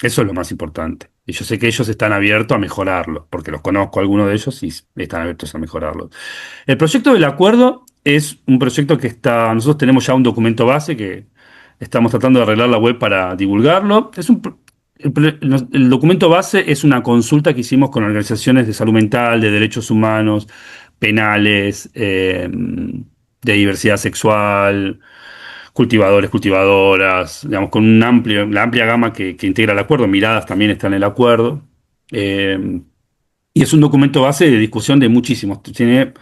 Eso es lo más importante. Y yo sé que ellos están abiertos a mejorarlo, porque los conozco algunos de ellos y están abiertos a mejorarlo. El proyecto del acuerdo es un proyecto que nosotros tenemos ya un documento base que estamos tratando de arreglar la web para divulgarlo. El documento base es una consulta que hicimos con organizaciones de salud mental, de derechos humanos, penales, de diversidad sexual, cultivadores, cultivadoras, digamos, con la amplia gama que integra el acuerdo. Miradas también está en el acuerdo. Eh, y es un documento base de discusión de muchísimos. Tiene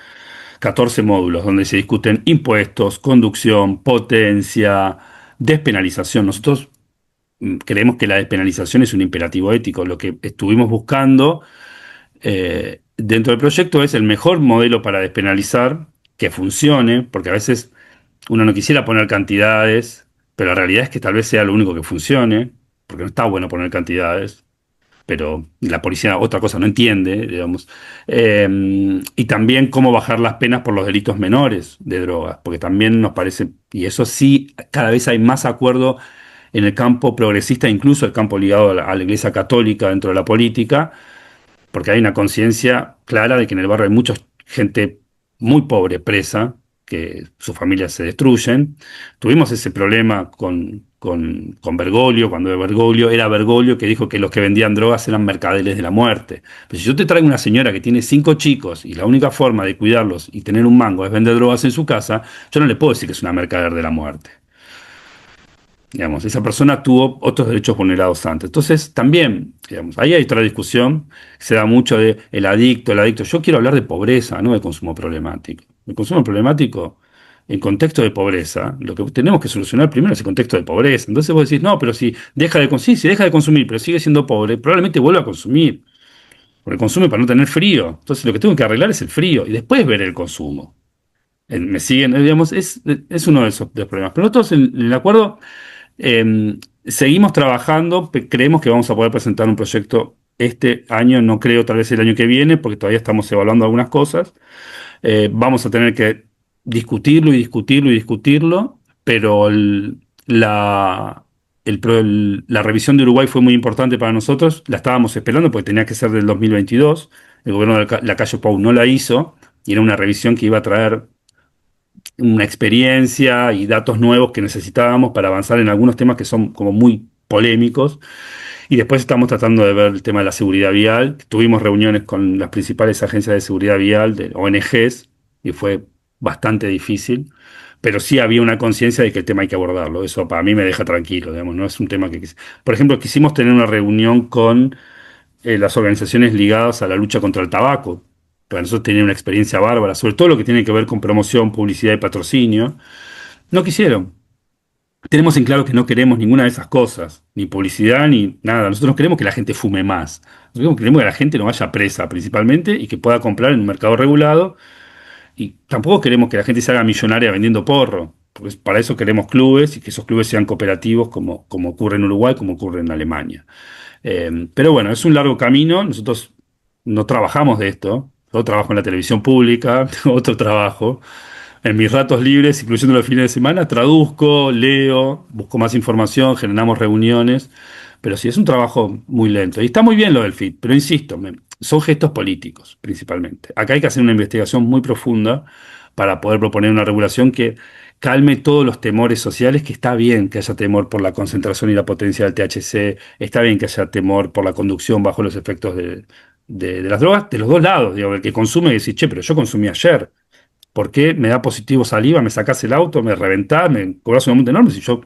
14 módulos donde se discuten impuestos, conducción, potencia, despenalización. Nosotros creemos que la despenalización es un imperativo ético. Lo que estuvimos buscando dentro del proyecto es el mejor modelo para despenalizar, que funcione, porque a veces uno no quisiera poner cantidades, pero la realidad es que tal vez sea lo único que funcione, porque no está bueno poner cantidades, pero la policía otra cosa no entiende, digamos. Y también cómo bajar las penas por los delitos menores de drogas, porque también nos parece, y eso sí, cada vez hay más acuerdo en el campo progresista, incluso el campo ligado a la Iglesia Católica dentro de la política, porque hay una conciencia clara de que en el barrio hay mucha gente muy pobre presa, que sus familias se destruyen. Tuvimos ese problema con Bergoglio, cuando Bergoglio era Bergoglio que dijo que los que vendían drogas eran mercaderes de la muerte. Pero si yo te traigo una señora que tiene 5 chicos y la única forma de cuidarlos y tener un mango es vender drogas en su casa, yo no le puedo decir que es una mercader de la muerte. Digamos, esa persona tuvo otros derechos vulnerados antes. Entonces, también, digamos, ahí hay otra discusión, se da mucho de el adicto, el adicto. Yo quiero hablar de pobreza, no de consumo problemático. El consumo problemático, en contexto de pobreza, lo que tenemos que solucionar primero es el contexto de pobreza. Entonces vos decís, no, pero si deja de consumir, si deja de consumir, pero sigue siendo pobre, probablemente vuelva a consumir. Porque consume para no tener frío. Entonces lo que tengo que arreglar es el frío y después ver el consumo. Me siguen, digamos, es uno de esos de los problemas. Pero nosotros en el acuerdo seguimos trabajando, creemos que vamos a poder presentar un proyecto este año, no creo tal vez el año que viene, porque todavía estamos evaluando algunas cosas. Vamos a tener que discutirlo y discutirlo y discutirlo, pero la revisión de Uruguay fue muy importante para nosotros, la estábamos esperando porque tenía que ser del 2022, el gobierno de Lacalle Pou no la hizo, y era una revisión que iba a traer una experiencia y datos nuevos que necesitábamos para avanzar en algunos temas que son como muy polémicos. Y después estamos tratando de ver el tema de la seguridad vial. Tuvimos reuniones con las principales agencias de seguridad vial, de ONGs, y fue bastante difícil. Pero sí había una conciencia de que el tema hay que abordarlo. Eso para mí me deja tranquilo, digamos, no es un tema que... Por ejemplo, quisimos tener una reunión con las organizaciones ligadas a la lucha contra el tabaco. Para nosotros tenían una experiencia bárbara, sobre todo lo que tiene que ver con promoción, publicidad y patrocinio. No quisieron. Tenemos en claro que no queremos ninguna de esas cosas, ni publicidad ni nada. Nosotros no queremos que la gente fume más. Nosotros queremos que la gente no vaya presa principalmente y que pueda comprar en un mercado regulado. Y tampoco queremos que la gente se haga millonaria vendiendo porro. Porque para eso queremos clubes y que esos clubes sean cooperativos como ocurre en Uruguay, como ocurre en Alemania. Pero bueno, es un largo camino. Nosotros no trabajamos de esto. Yo trabajo en la televisión pública, tengo otro trabajo. En mis ratos libres, incluyendo los fines de semana, traduzco, leo, busco más información, generamos reuniones. Pero sí, es un trabajo muy lento. Y está muy bien lo del FIT, pero insisto, son gestos políticos principalmente. Acá hay que hacer una investigación muy profunda para poder proponer una regulación que calme todos los temores sociales, que está bien que haya temor por la concentración y la potencia del THC, está bien que haya temor por la conducción bajo los efectos de las drogas, de los dos lados. Digo, el que consume dice, che, pero yo consumí ayer. ¿Por qué me da positivo saliva, me sacás el auto, me reventás, me cobras una multa enorme? Si yo...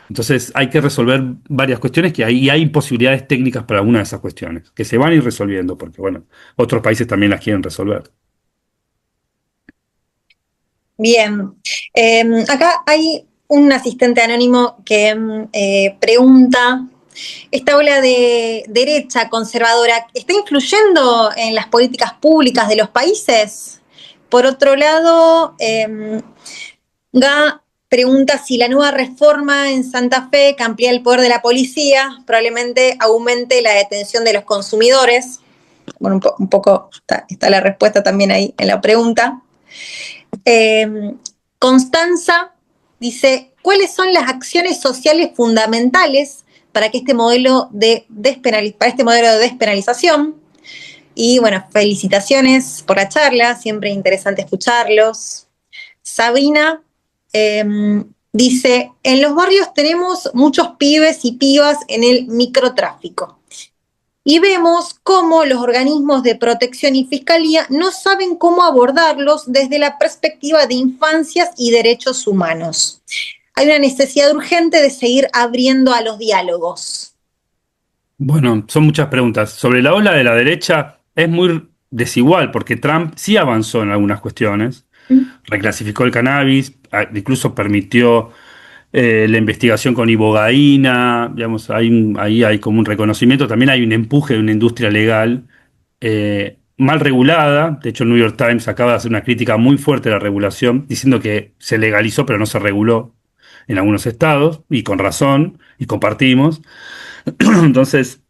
Entonces hay que resolver varias cuestiones y hay posibilidades técnicas para algunas de esas cuestiones, que se van a ir resolviendo, porque bueno, otros países también las quieren resolver. Bien, acá hay un asistente anónimo que pregunta, ¿esta ola de derecha conservadora está influyendo en las políticas públicas de los países? Por otro lado, Ga pregunta si la nueva reforma en Santa Fe que amplía el poder de la policía probablemente aumente la detención de los consumidores. Bueno, un poco está la respuesta también ahí en la pregunta. Constanza dice, ¿cuáles son las acciones sociales fundamentales para que este modelo de despenalización? Y bueno, felicitaciones por la charla, siempre interesante escucharlos. Sabrina dice, en los barrios tenemos muchos pibes y pibas en el microtráfico. Y vemos cómo los organismos de protección y fiscalía no saben cómo abordarlos desde la perspectiva de infancias y derechos humanos. Hay una necesidad urgente de seguir abriendo a los diálogos. Bueno, son muchas preguntas. Sobre la ola de la derecha es muy desigual, porque Trump sí avanzó en algunas cuestiones, reclasificó el cannabis, incluso permitió la investigación con ibogaína, digamos, ahí hay como un reconocimiento, también hay un empuje de una industria legal mal regulada. De hecho, el New York Times acaba de hacer una crítica muy fuerte a la regulación, diciendo que se legalizó pero no se reguló en algunos estados, y con razón, y compartimos. Entonces,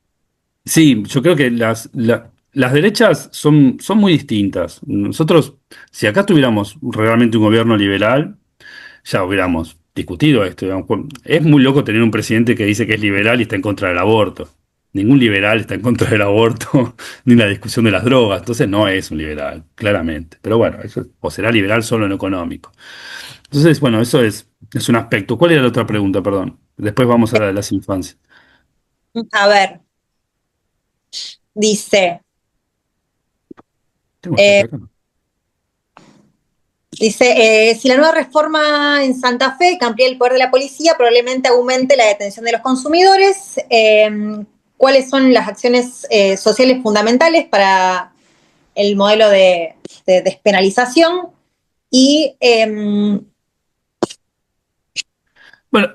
sí, yo creo que las derechas son muy distintas. Nosotros, si acá tuviéramos realmente un gobierno liberal, ya hubiéramos discutido esto. Digamos. Es muy loco tener un presidente que dice que es liberal y está en contra del aborto. Ningún liberal está en contra del aborto ni la discusión de las drogas. Entonces no es un liberal, claramente. Pero bueno, o será liberal solo en lo económico. Entonces, bueno, eso es un aspecto. ¿Cuál era la otra pregunta, perdón? Después vamos a las infancias. A ver, dice, Tengo chat eh, acá, ¿no? si la nueva reforma en Santa Fe que amplía el poder de la policía probablemente aumente la detención de los consumidores. ¿Cuáles son las acciones sociales fundamentales para el modelo de despenalización? Y Bueno,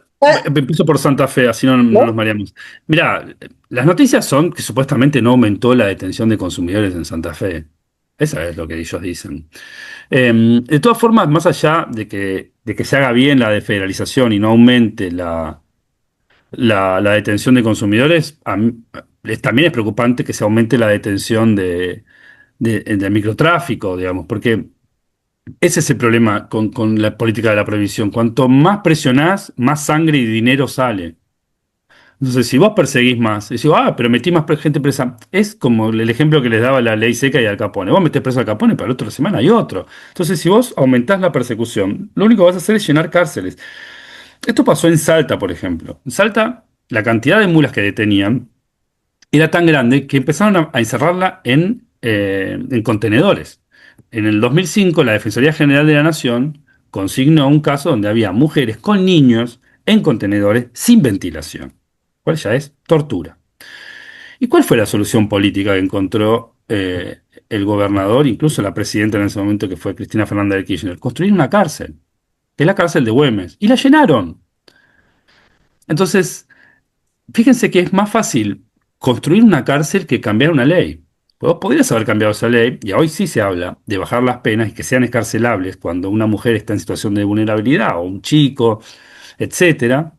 empiezo por Santa Fe, así no nos mareamos. Mirá, las noticias son que supuestamente no aumentó la detención de consumidores en Santa Fe. Esa es lo que ellos dicen. De todas formas, más allá de que se haga bien la desfederalización y no aumente la detención de consumidores, también es preocupante que se aumente la detención de microtráfico, digamos, porque ese es el problema con la política de la prohibición. Cuanto más presionás, más sangre y dinero sale. Entonces, si vos perseguís más, decís, pero metí más gente presa, es como el ejemplo que les daba la ley seca y al Capone. Vos metés preso al Capone, pero la otra semana hay otro. Entonces, si vos aumentás la persecución, lo único que vas a hacer es llenar cárceles. Esto pasó en Salta, por ejemplo. En Salta, la cantidad de mulas que detenían era tan grande que empezaron a encerrarla en contenedores. En el 2005, la Defensoría General de la Nación consignó un caso donde había mujeres con niños en contenedores sin ventilación, cual ya es tortura. ¿Y cuál fue la solución política que encontró el gobernador, incluso la presidenta en ese momento, que fue Cristina Fernández de Kirchner? Construir una cárcel, que es la cárcel de Güemes, y la llenaron. Entonces, fíjense que es más fácil construir una cárcel que cambiar una ley. Vos podrías haber cambiado esa ley, y hoy sí se habla de bajar las penas y que sean escarcelables cuando una mujer está en situación de vulnerabilidad, o un chico, etcétera.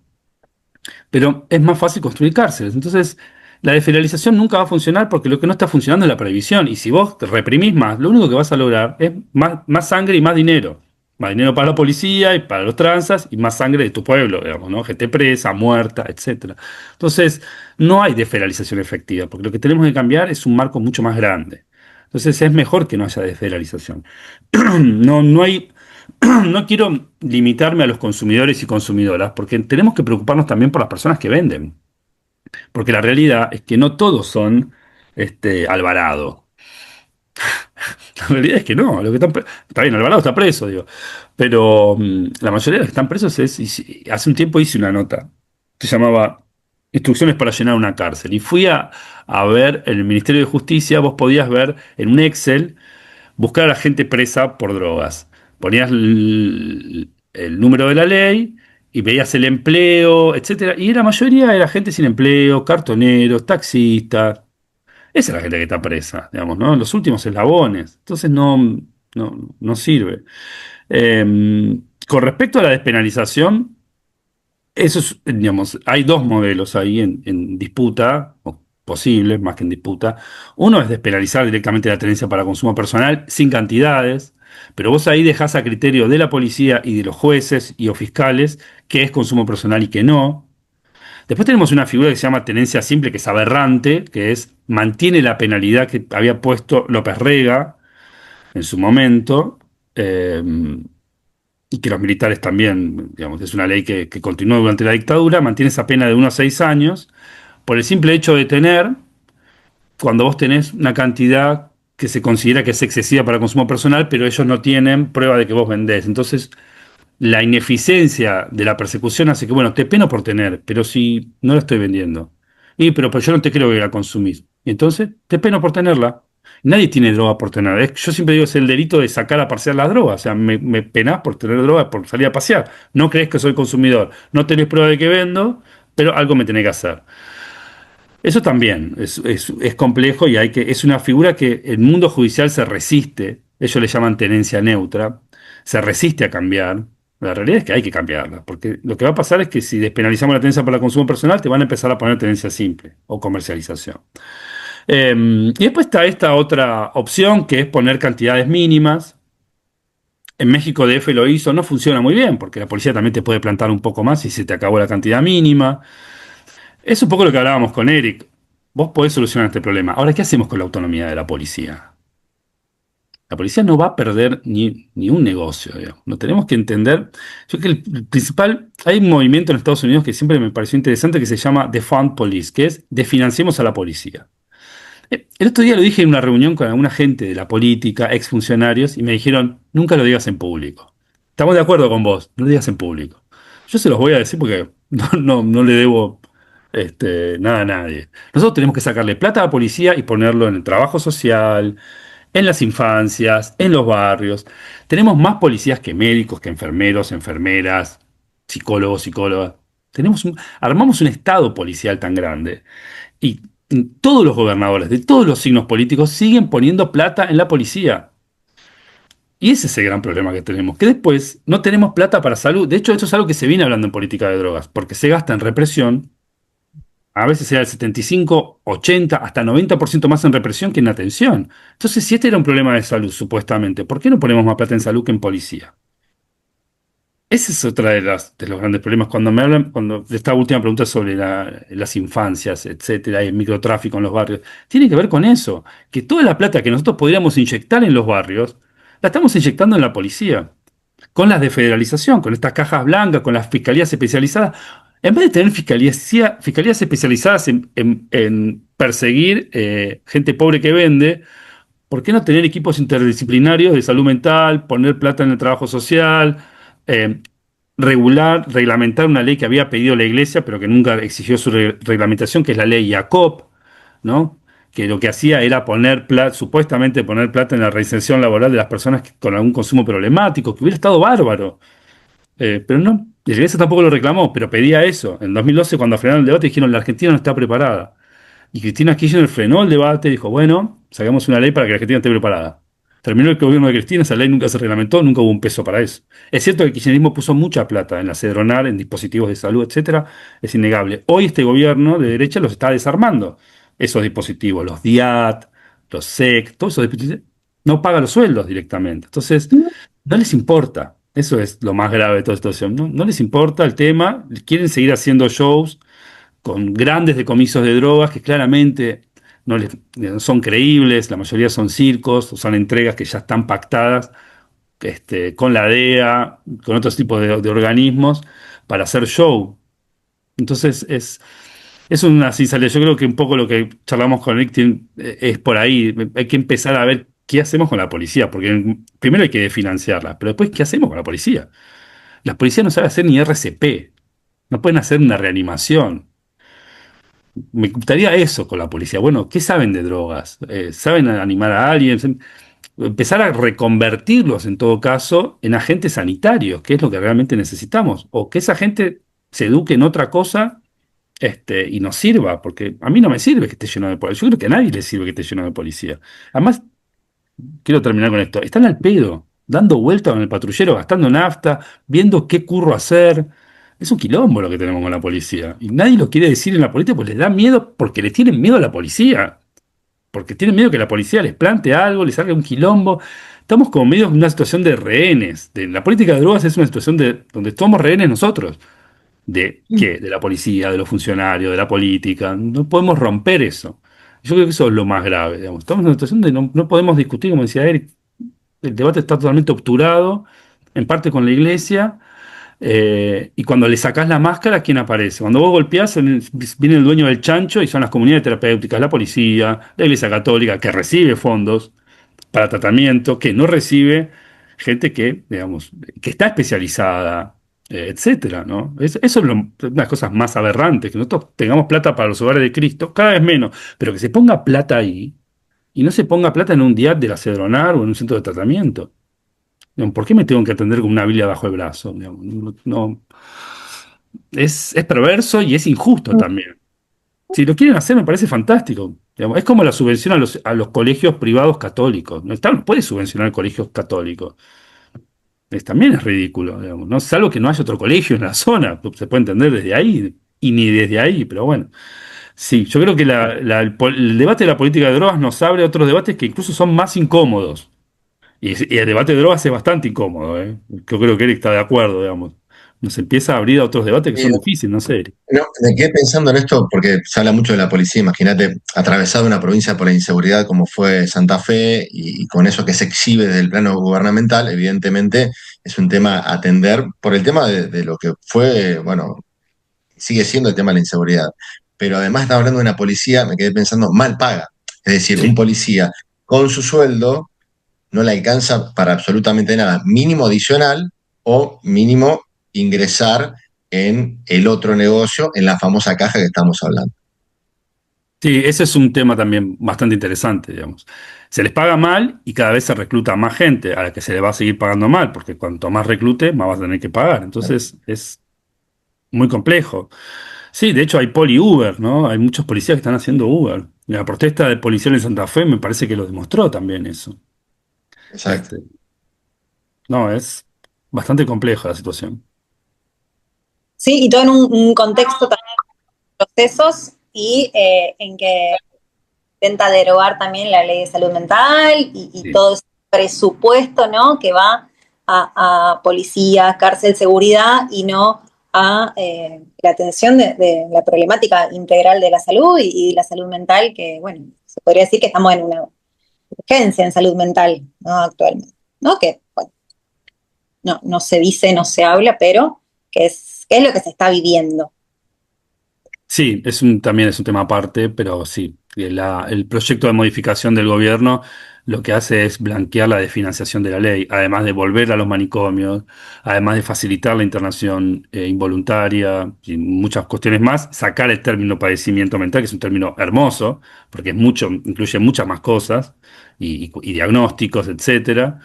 Pero es más fácil construir cárceles. Entonces, la desfederalización nunca va a funcionar porque lo que no está funcionando es la prohibición. Y si vos te reprimís más, lo único que vas a lograr es más sangre y más dinero. Más dinero para la policía y para los tranzas y más sangre de tu pueblo, digamos, ¿no? Gente presa, muerta, etcétera. Entonces, no hay desfederalización efectiva, porque lo que tenemos que cambiar es un marco mucho más grande. Entonces, es mejor que no haya desfederalización. No hay, no quiero limitarme a los consumidores y consumidoras, porque tenemos que preocuparnos también por las personas que venden. Porque la realidad es que no todos son Alvarado. La realidad es que no. Está bien, Alvarado está preso, digo. Pero la mayoría de los que están presos hace un tiempo hice una nota que se llamaba Instrucciones para llenar una cárcel. Y fui a ver en el Ministerio de Justicia, vos podías ver en un Excel buscar a la gente presa por drogas. Ponías el número de la ley y veías el empleo, etcétera. Y la mayoría era gente sin empleo, cartoneros, taxistas. Esa es la gente que está presa, digamos, ¿no? Los últimos eslabones. Entonces no sirve. Con respecto a la despenalización, eso es, digamos, hay dos modelos ahí en disputa, o posibles más que en disputa. Uno es despenalizar directamente la tenencia para consumo personal sin cantidades, pero vos ahí dejás a criterio de la policía y de los jueces y o fiscales qué es consumo personal y qué no. Después tenemos una figura que se llama tenencia simple, que es aberrante, que es mantiene la penalidad que había puesto López Rega en su momento. eh, y que los militares también, digamos, es una ley que continuó durante la dictadura, mantiene esa pena de 1 a 6 años, por el simple hecho de tener, cuando vos tenés una cantidad que se considera que es excesiva para consumo personal, pero ellos no tienen prueba de que vos vendés. Entonces, la ineficiencia de la persecución hace que, bueno, te peno por tener, pero si no la estoy vendiendo. Pero yo no te creo que la consumís. Y entonces, te peno por tenerla. Nadie tiene droga por tener. Yo siempre digo, es el delito de sacar a pasear las drogas. O sea, me penás por tener droga, por salir a pasear. No crees que soy consumidor. No tenés prueba de que vendo, pero algo me tenés que hacer. Eso también es complejo y es una figura que el mundo judicial se resiste, ellos le llaman tenencia neutra, se resiste a cambiar. La realidad es que hay que cambiarla, porque lo que va a pasar es que si despenalizamos la tenencia para consumo personal, te van a empezar a poner tenencia simple o comercialización. Y después está esta otra opción que es poner cantidades mínimas. En México DF lo hizo, no funciona muy bien, porque la policía también te puede plantar un poco más si se te acabó la cantidad mínima. Es un poco lo que hablábamos con Eric. Vos podés solucionar este problema. Ahora, ¿qué hacemos con la autonomía de la policía? La policía no va a perder ni un negocio, digamos. No tenemos que entender. Yo creo que el principal, hay un movimiento en Estados Unidos que siempre me pareció interesante que se llama Defund Police, que es desfinanciemos a la policía. El otro día lo dije en una reunión con alguna gente de la política, exfuncionarios, y me dijeron, nunca lo digas en público. Estamos de acuerdo con vos, no lo digas en público. Yo se los voy a decir porque no le debo nada a nadie. Nosotros tenemos que sacarle plata a la policía y ponerlo en el trabajo social, en las infancias, en los barrios. Tenemos más policías que médicos, que enfermeros, enfermeras, psicólogos, psicólogas. Armamos un estado policial tan grande y todos los gobernadores de todos los signos políticos siguen poniendo plata en la policía. Y ese es el gran problema que tenemos, que después no tenemos plata para salud. De hecho, esto es algo que se viene hablando en política de drogas, porque se gasta en represión, a veces sea el 75, 80, hasta 90% más en represión que en atención. Entonces, si este era un problema de salud, supuestamente, ¿por qué no ponemos más plata en salud que en policía? Ese es otra de los grandes problemas. Cuando me hablan, cuando de esta última pregunta sobre las infancias, etcétera, y el microtráfico en los barrios, tiene que ver con eso, que toda la plata que nosotros podríamos inyectar en los barrios, la estamos inyectando en la policía, con las de federalización, con estas cajas blancas, con las fiscalías especializadas. En vez de tener fiscalías especializadas en perseguir gente pobre que vende, ¿por qué no tener equipos interdisciplinarios de salud mental, poner plata en el trabajo social, eh, reglamentar una ley que había pedido la Iglesia, pero que nunca exigió su reglamentación, que es la ley Jacob, ¿no? Que lo que hacía era supuestamente poner plata en la reinserción laboral de las personas con algún consumo problemático, que hubiera estado bárbaro. Pero no, la Iglesia tampoco lo reclamó, pero pedía eso. En 2012, cuando frenaron el debate, dijeron la Argentina no está preparada. Y Cristina Kirchner frenó el debate y dijo, bueno, sacamos una ley para que la Argentina esté preparada. Terminó el gobierno de Cristina, esa ley nunca se reglamentó, nunca hubo un peso para eso. Es cierto que el kirchnerismo puso mucha plata en la Cedronar, en dispositivos de salud, etcétera, es innegable. Hoy este gobierno de derecha los está desarmando. Esos dispositivos, los DIAT, los SEC, todos esos dispositivos, no paga los sueldos directamente. Entonces, no les importa. Eso es lo más grave de toda esta situación. No les importa el tema, quieren seguir haciendo shows con grandes decomisos de drogas que claramente no son creíbles, la mayoría son circos, o son entregas que ya están pactadas con la DEA, con otros tipos de organismos, para hacer show. Entonces es una sin salida. Yo creo que un poco lo que charlamos con Rick es por ahí. Hay que empezar a ver qué hacemos con la policía, porque primero hay que financiarla, pero después, ¿qué hacemos con la policía? Las policías no saben hacer ni RCP, no pueden hacer una reanimación. Me gustaría eso con la policía. Bueno, ¿qué saben de drogas? ¿Saben animar a alguien? Empezar a reconvertirlos, en todo caso, en agentes sanitarios, que es lo que realmente necesitamos. O que esa gente se eduque en otra cosa, y nos sirva, porque a mí no me sirve que esté lleno de policía. Yo creo que a nadie le sirve que esté lleno de policía. Además, quiero terminar con esto. Están al pedo, dando vueltas con el patrullero, gastando nafta, viendo qué curro hacer. Es un quilombo lo que tenemos con la policía. Y nadie lo quiere decir en la política porque les da miedo, porque le tienen miedo a la policía. Porque tienen miedo que la policía les plante algo, les salga un quilombo. Estamos como medio en una situación de rehenes. La política de drogas es una situación donde somos rehenes nosotros. ¿De qué? De la policía, de los funcionarios, de la política. No podemos romper eso. Yo creo que eso es lo más grave, digamos. Estamos en una situación de no podemos discutir, como decía Eric, el debate está totalmente obturado, en parte con la iglesia, y cuando le sacás la máscara, ¿quién aparece? Cuando vos golpeás, viene el dueño del chancho y son las comunidades terapéuticas, la policía, la iglesia católica, que recibe fondos para tratamiento, que no recibe gente que, digamos, que está especializada, etcétera, ¿no? Eso es una de las cosas más aberrantes, que nosotros tengamos plata para los hogares de Cristo, cada vez menos, pero que se ponga plata ahí y no se ponga plata en un DIAT de la Cedronar o en un centro de tratamiento. Digamos, ¿por qué me tengo que atender con una Biblia bajo el brazo? Digamos, es perverso y es injusto también. Si lo quieren hacer, me parece fantástico. Digamos, es como la subvención a los colegios privados católicos. No, no puede subvencionar colegios católicos. También es ridículo, digamos, ¿no? Salvo que no haya otro colegio en la zona. Se puede entender desde ahí y ni desde ahí, pero bueno. Sí, yo creo que el debate de la política de drogas nos abre a otros debates que incluso son más incómodos. Y el debate de drogas es bastante incómodo, ¿eh? Yo creo que Eric está de acuerdo, digamos. Nos empieza a abrir a otros debates que Y son difíciles, no sé, Eric. no, me quedé pensando en esto porque se habla mucho de la policía. Imagínate atravesar una provincia por la inseguridad como fue Santa Fe y con eso que se exhibe desde el plano gubernamental, evidentemente es un tema a atender por el tema de lo que fue, bueno, sigue siendo el tema de la inseguridad. Pero además estaba hablando de una policía, me quedé pensando, mal paga. Es decir, un Sí. policía con su sueldo no le alcanza para absolutamente nada. Mínimo adicional o mínimo ingresar en el otro negocio, en la famosa caja que estamos hablando. Sí, ese es un tema también bastante interesante, digamos. Se les paga mal y cada vez se recluta más gente a la que se le va a seguir pagando mal, porque cuanto más reclute, más vas a tener que pagar. Entonces es muy complejo. Sí, de hecho hay poli-Uber, ¿no? Hay muchos policías que están haciendo Uber. La protesta de policía en Santa Fe me parece que lo demostró también eso. Exacto. Este, no, es bastante compleja la situación. Sí, y todo en un contexto también de procesos y en que intenta derogar también la ley de salud mental y Sí. todo ese presupuesto, ¿no? Que va a policía, cárcel, seguridad y no a la atención de la problemática integral de la salud y la salud mental, que, bueno, se podría decir que estamos en una urgencia en salud mental, ¿no? Actualmente, ¿no? Que, bueno, no se dice, no se habla, pero que es lo que se está viviendo. Sí, también es un tema aparte, pero sí, el proyecto de modificación del gobierno lo que hace es blanquear la desfinanciación de la ley, además de volver a los manicomios, además de facilitar la internación involuntaria y muchas cuestiones más, sacar el término padecimiento mental, que es un término hermoso, porque es mucho, incluye muchas más cosas y diagnósticos, etcétera.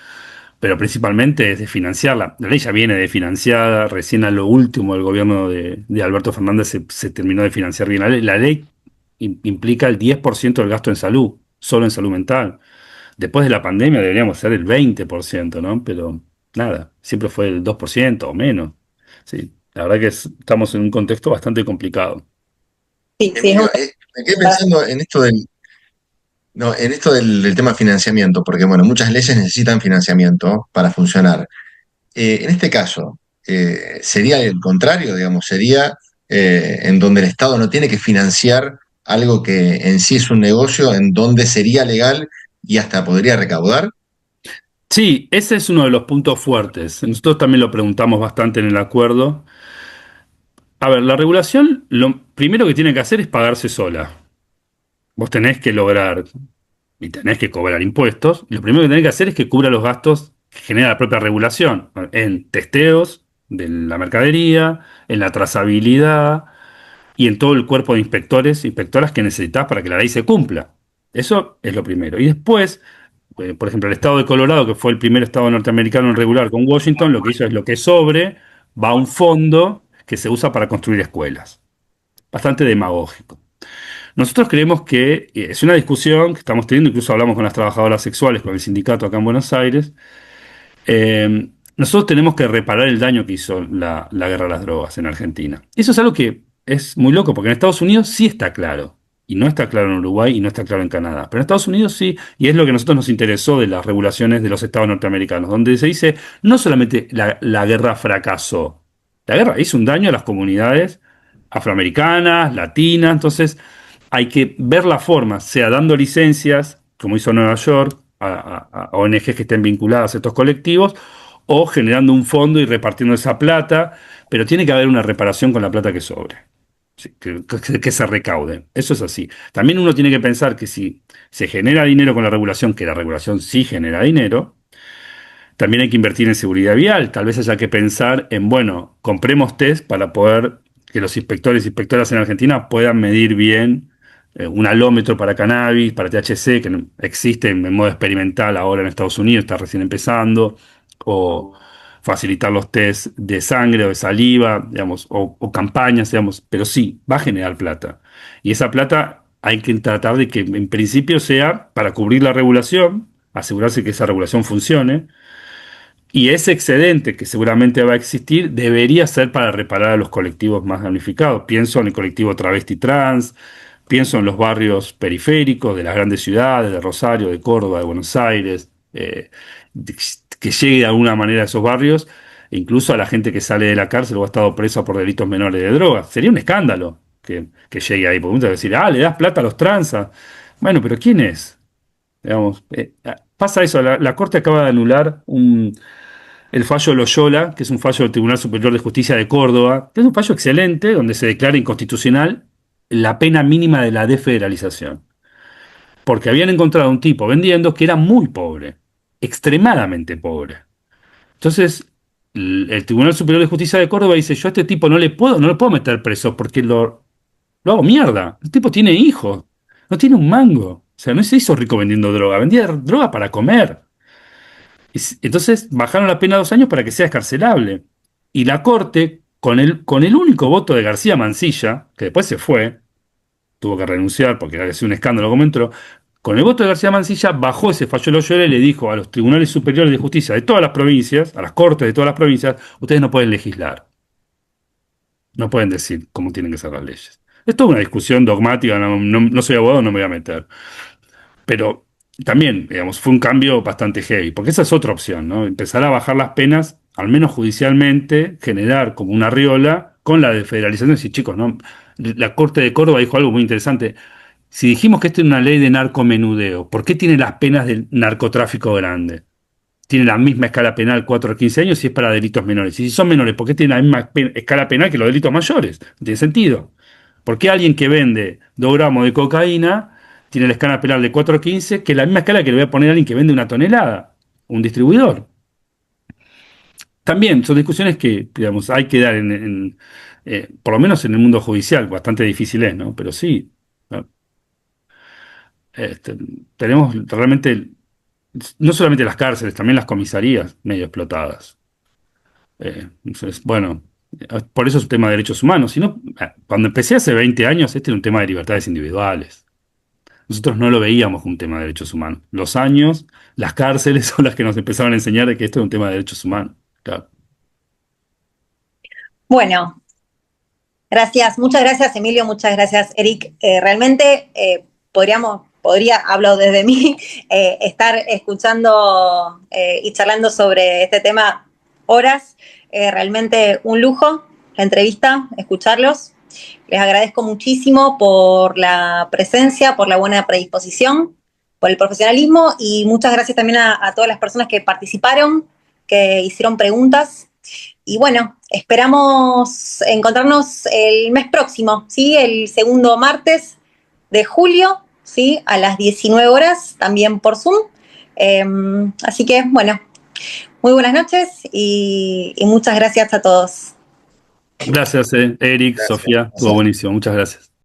Pero principalmente es de financiarla. La ley ya viene de financiada, recién a lo último el gobierno de Alberto Fernández se terminó de financiar bien. La ley implica el 10% del gasto en salud, solo en salud mental. Después de la pandemia deberíamos ser el 20%, ¿no? Pero nada, siempre fue el 2% o menos. Sí, la verdad que estamos en un contexto bastante complicado. Sí, sí, es un Emilio, me quedé pensando en esto no, en esto del tema financiamiento, porque bueno, muchas leyes necesitan financiamiento para funcionar. En este caso, sería el contrario, digamos, sería en donde el Estado no tiene que financiar algo que en sí es un negocio, en donde sería legal y hasta podría recaudar. Sí, ese es uno de los puntos fuertes. Nosotros también lo preguntamos bastante en el acuerdo. A ver, la regulación lo primero que tiene que hacer es pagarse sola. Vos tenés que lograr y tenés que cobrar impuestos. Y lo primero que tenés que hacer es que cubra los gastos que genera la propia regulación, en testeos de la mercadería, en la trazabilidad y en todo el cuerpo de inspectores, inspectoras que necesitas para que la ley se cumpla. Eso es lo primero. Y después, por ejemplo, el estado de Colorado, que fue el primer estado norteamericano en regular con Washington, lo que hizo es lo que sobre va a un fondo que se usa para construir escuelas. Bastante demagógico. Nosotros creemos que es una discusión que estamos teniendo, incluso hablamos con las trabajadoras sexuales, con el sindicato acá en Buenos Aires. Nosotros tenemos que reparar el daño que hizo la guerra a las drogas en Argentina. Eso es algo que es muy loco, porque en Estados Unidos sí está claro, y no está claro en Uruguay y no está claro en Canadá. Pero en Estados Unidos sí, y es lo que a nosotros nos interesó de las regulaciones de los estados norteamericanos, donde se dice no solamente la guerra fracasó, la guerra hizo un daño a las comunidades afroamericanas, latinas, entonces hay que ver la forma, sea dando licencias, como hizo Nueva York, a ONGs que estén vinculadas a estos colectivos, o generando un fondo y repartiendo esa plata, pero tiene que haber una reparación con la plata que sobre, sí, que se recaude. Eso es así. También uno tiene que pensar que si se genera dinero con la regulación, que la regulación sí genera dinero, también hay que invertir en seguridad vial. Tal vez haya que pensar en, bueno, compremos test para poder que los inspectores e inspectoras en Argentina puedan medir bien un alómetro para cannabis, para THC, que existe en modo experimental ahora en Estados Unidos, está recién empezando, o facilitar los test de sangre o de saliva, digamos, o campañas, digamos, pero sí, va a generar plata. Y esa plata hay que tratar de que en principio sea para cubrir la regulación, asegurarse que esa regulación funcione, y ese excedente que seguramente va a existir debería ser para reparar a los colectivos más damnificados. Pienso en el colectivo travesti trans, pienso en los barrios periféricos de las grandes ciudades, de Rosario, de Córdoba, de Buenos Aires, que llegue de alguna manera a esos barrios incluso a la gente que sale de la cárcel o ha estado preso por delitos menores de drogas. Sería un escándalo que llegue ahí, porque muchos van a decir, le das plata a los transas. Bueno, pero ¿quién es? Digamos, pasa eso, la Corte acaba de anular el fallo Loyola, que es un fallo del Tribunal Superior de Justicia de Córdoba, que es un fallo excelente, donde se declara inconstitucional la pena mínima de la desfederalización. Porque habían encontrado un tipo vendiendo que era muy pobre, extremadamente pobre. Entonces, el Tribunal Superior de Justicia de Córdoba dice, yo a este tipo no le puedo meter preso porque lo hago mierda. El tipo tiene hijos, no tiene un mango. O sea, no se hizo rico vendiendo droga, vendía droga para comer. Entonces bajaron la pena a 2 años para que sea escarcelable. Y la Corte, con el único voto de García Mansilla, que después se fue, tuvo que renunciar porque había sido un escándalo como entró, con el voto de García Mansilla bajó ese fallo de Loyola y le dijo a los tribunales superiores de justicia de todas las provincias, a las cortes de todas las provincias, ustedes no pueden legislar, no pueden decir cómo tienen que ser las leyes. Es toda una discusión dogmática, no soy abogado, no me voy a meter. Pero también, digamos, fue un cambio bastante heavy, porque esa es otra opción, ¿no? Empezar a bajar las penas, al menos judicialmente, generar como una riola con la desfederalización y decir, chicos, ¿no? La Corte de Córdoba dijo algo muy interesante. Si dijimos que esto es una ley de narcomenudeo, ¿por qué tiene las penas del narcotráfico grande? Tiene la misma escala penal 4 a 15 años si es para delitos menores. Y si son menores, ¿por qué tiene la misma escala penal que los delitos mayores? No tiene sentido. ¿Por qué alguien que vende 2 gramos de cocaína tiene la escala penal de 4 a 15 que es la misma escala que le voy a poner a alguien que vende una tonelada? Un distribuidor. También son discusiones que, digamos, hay que dar por lo menos en el mundo judicial, bastante difíciles, ¿no? Pero sí, ¿no? Este, tenemos realmente, no solamente las cárceles, también las comisarías medio explotadas. Entonces, bueno, por eso es un tema de derechos humanos. Sino, cuando empecé hace 20 años, este era un tema de libertades individuales. Nosotros no lo veíamos como un tema de derechos humanos. Los años, las cárceles son las que nos empezaron a enseñar de que esto es un tema de derechos humanos. Claro. Bueno, gracias, muchas gracias Emilio, muchas gracias Eric. Realmente hablo desde mí, estar escuchando y charlando sobre este tema horas. Realmente un lujo la entrevista, escucharlos. Les agradezco muchísimo por la presencia, por la buena predisposición, por el profesionalismo y muchas gracias también a todas las personas que participaron, que hicieron preguntas. Y bueno, esperamos encontrarnos el mes próximo, ¿sí? El segundo martes de julio, ¿sí? A las 19 horas, también por Zoom. Así que, bueno, muy buenas noches y muchas gracias a todos. Gracias, Eric, Gracias. Sofía, estuvo buenísimo. Muchas gracias.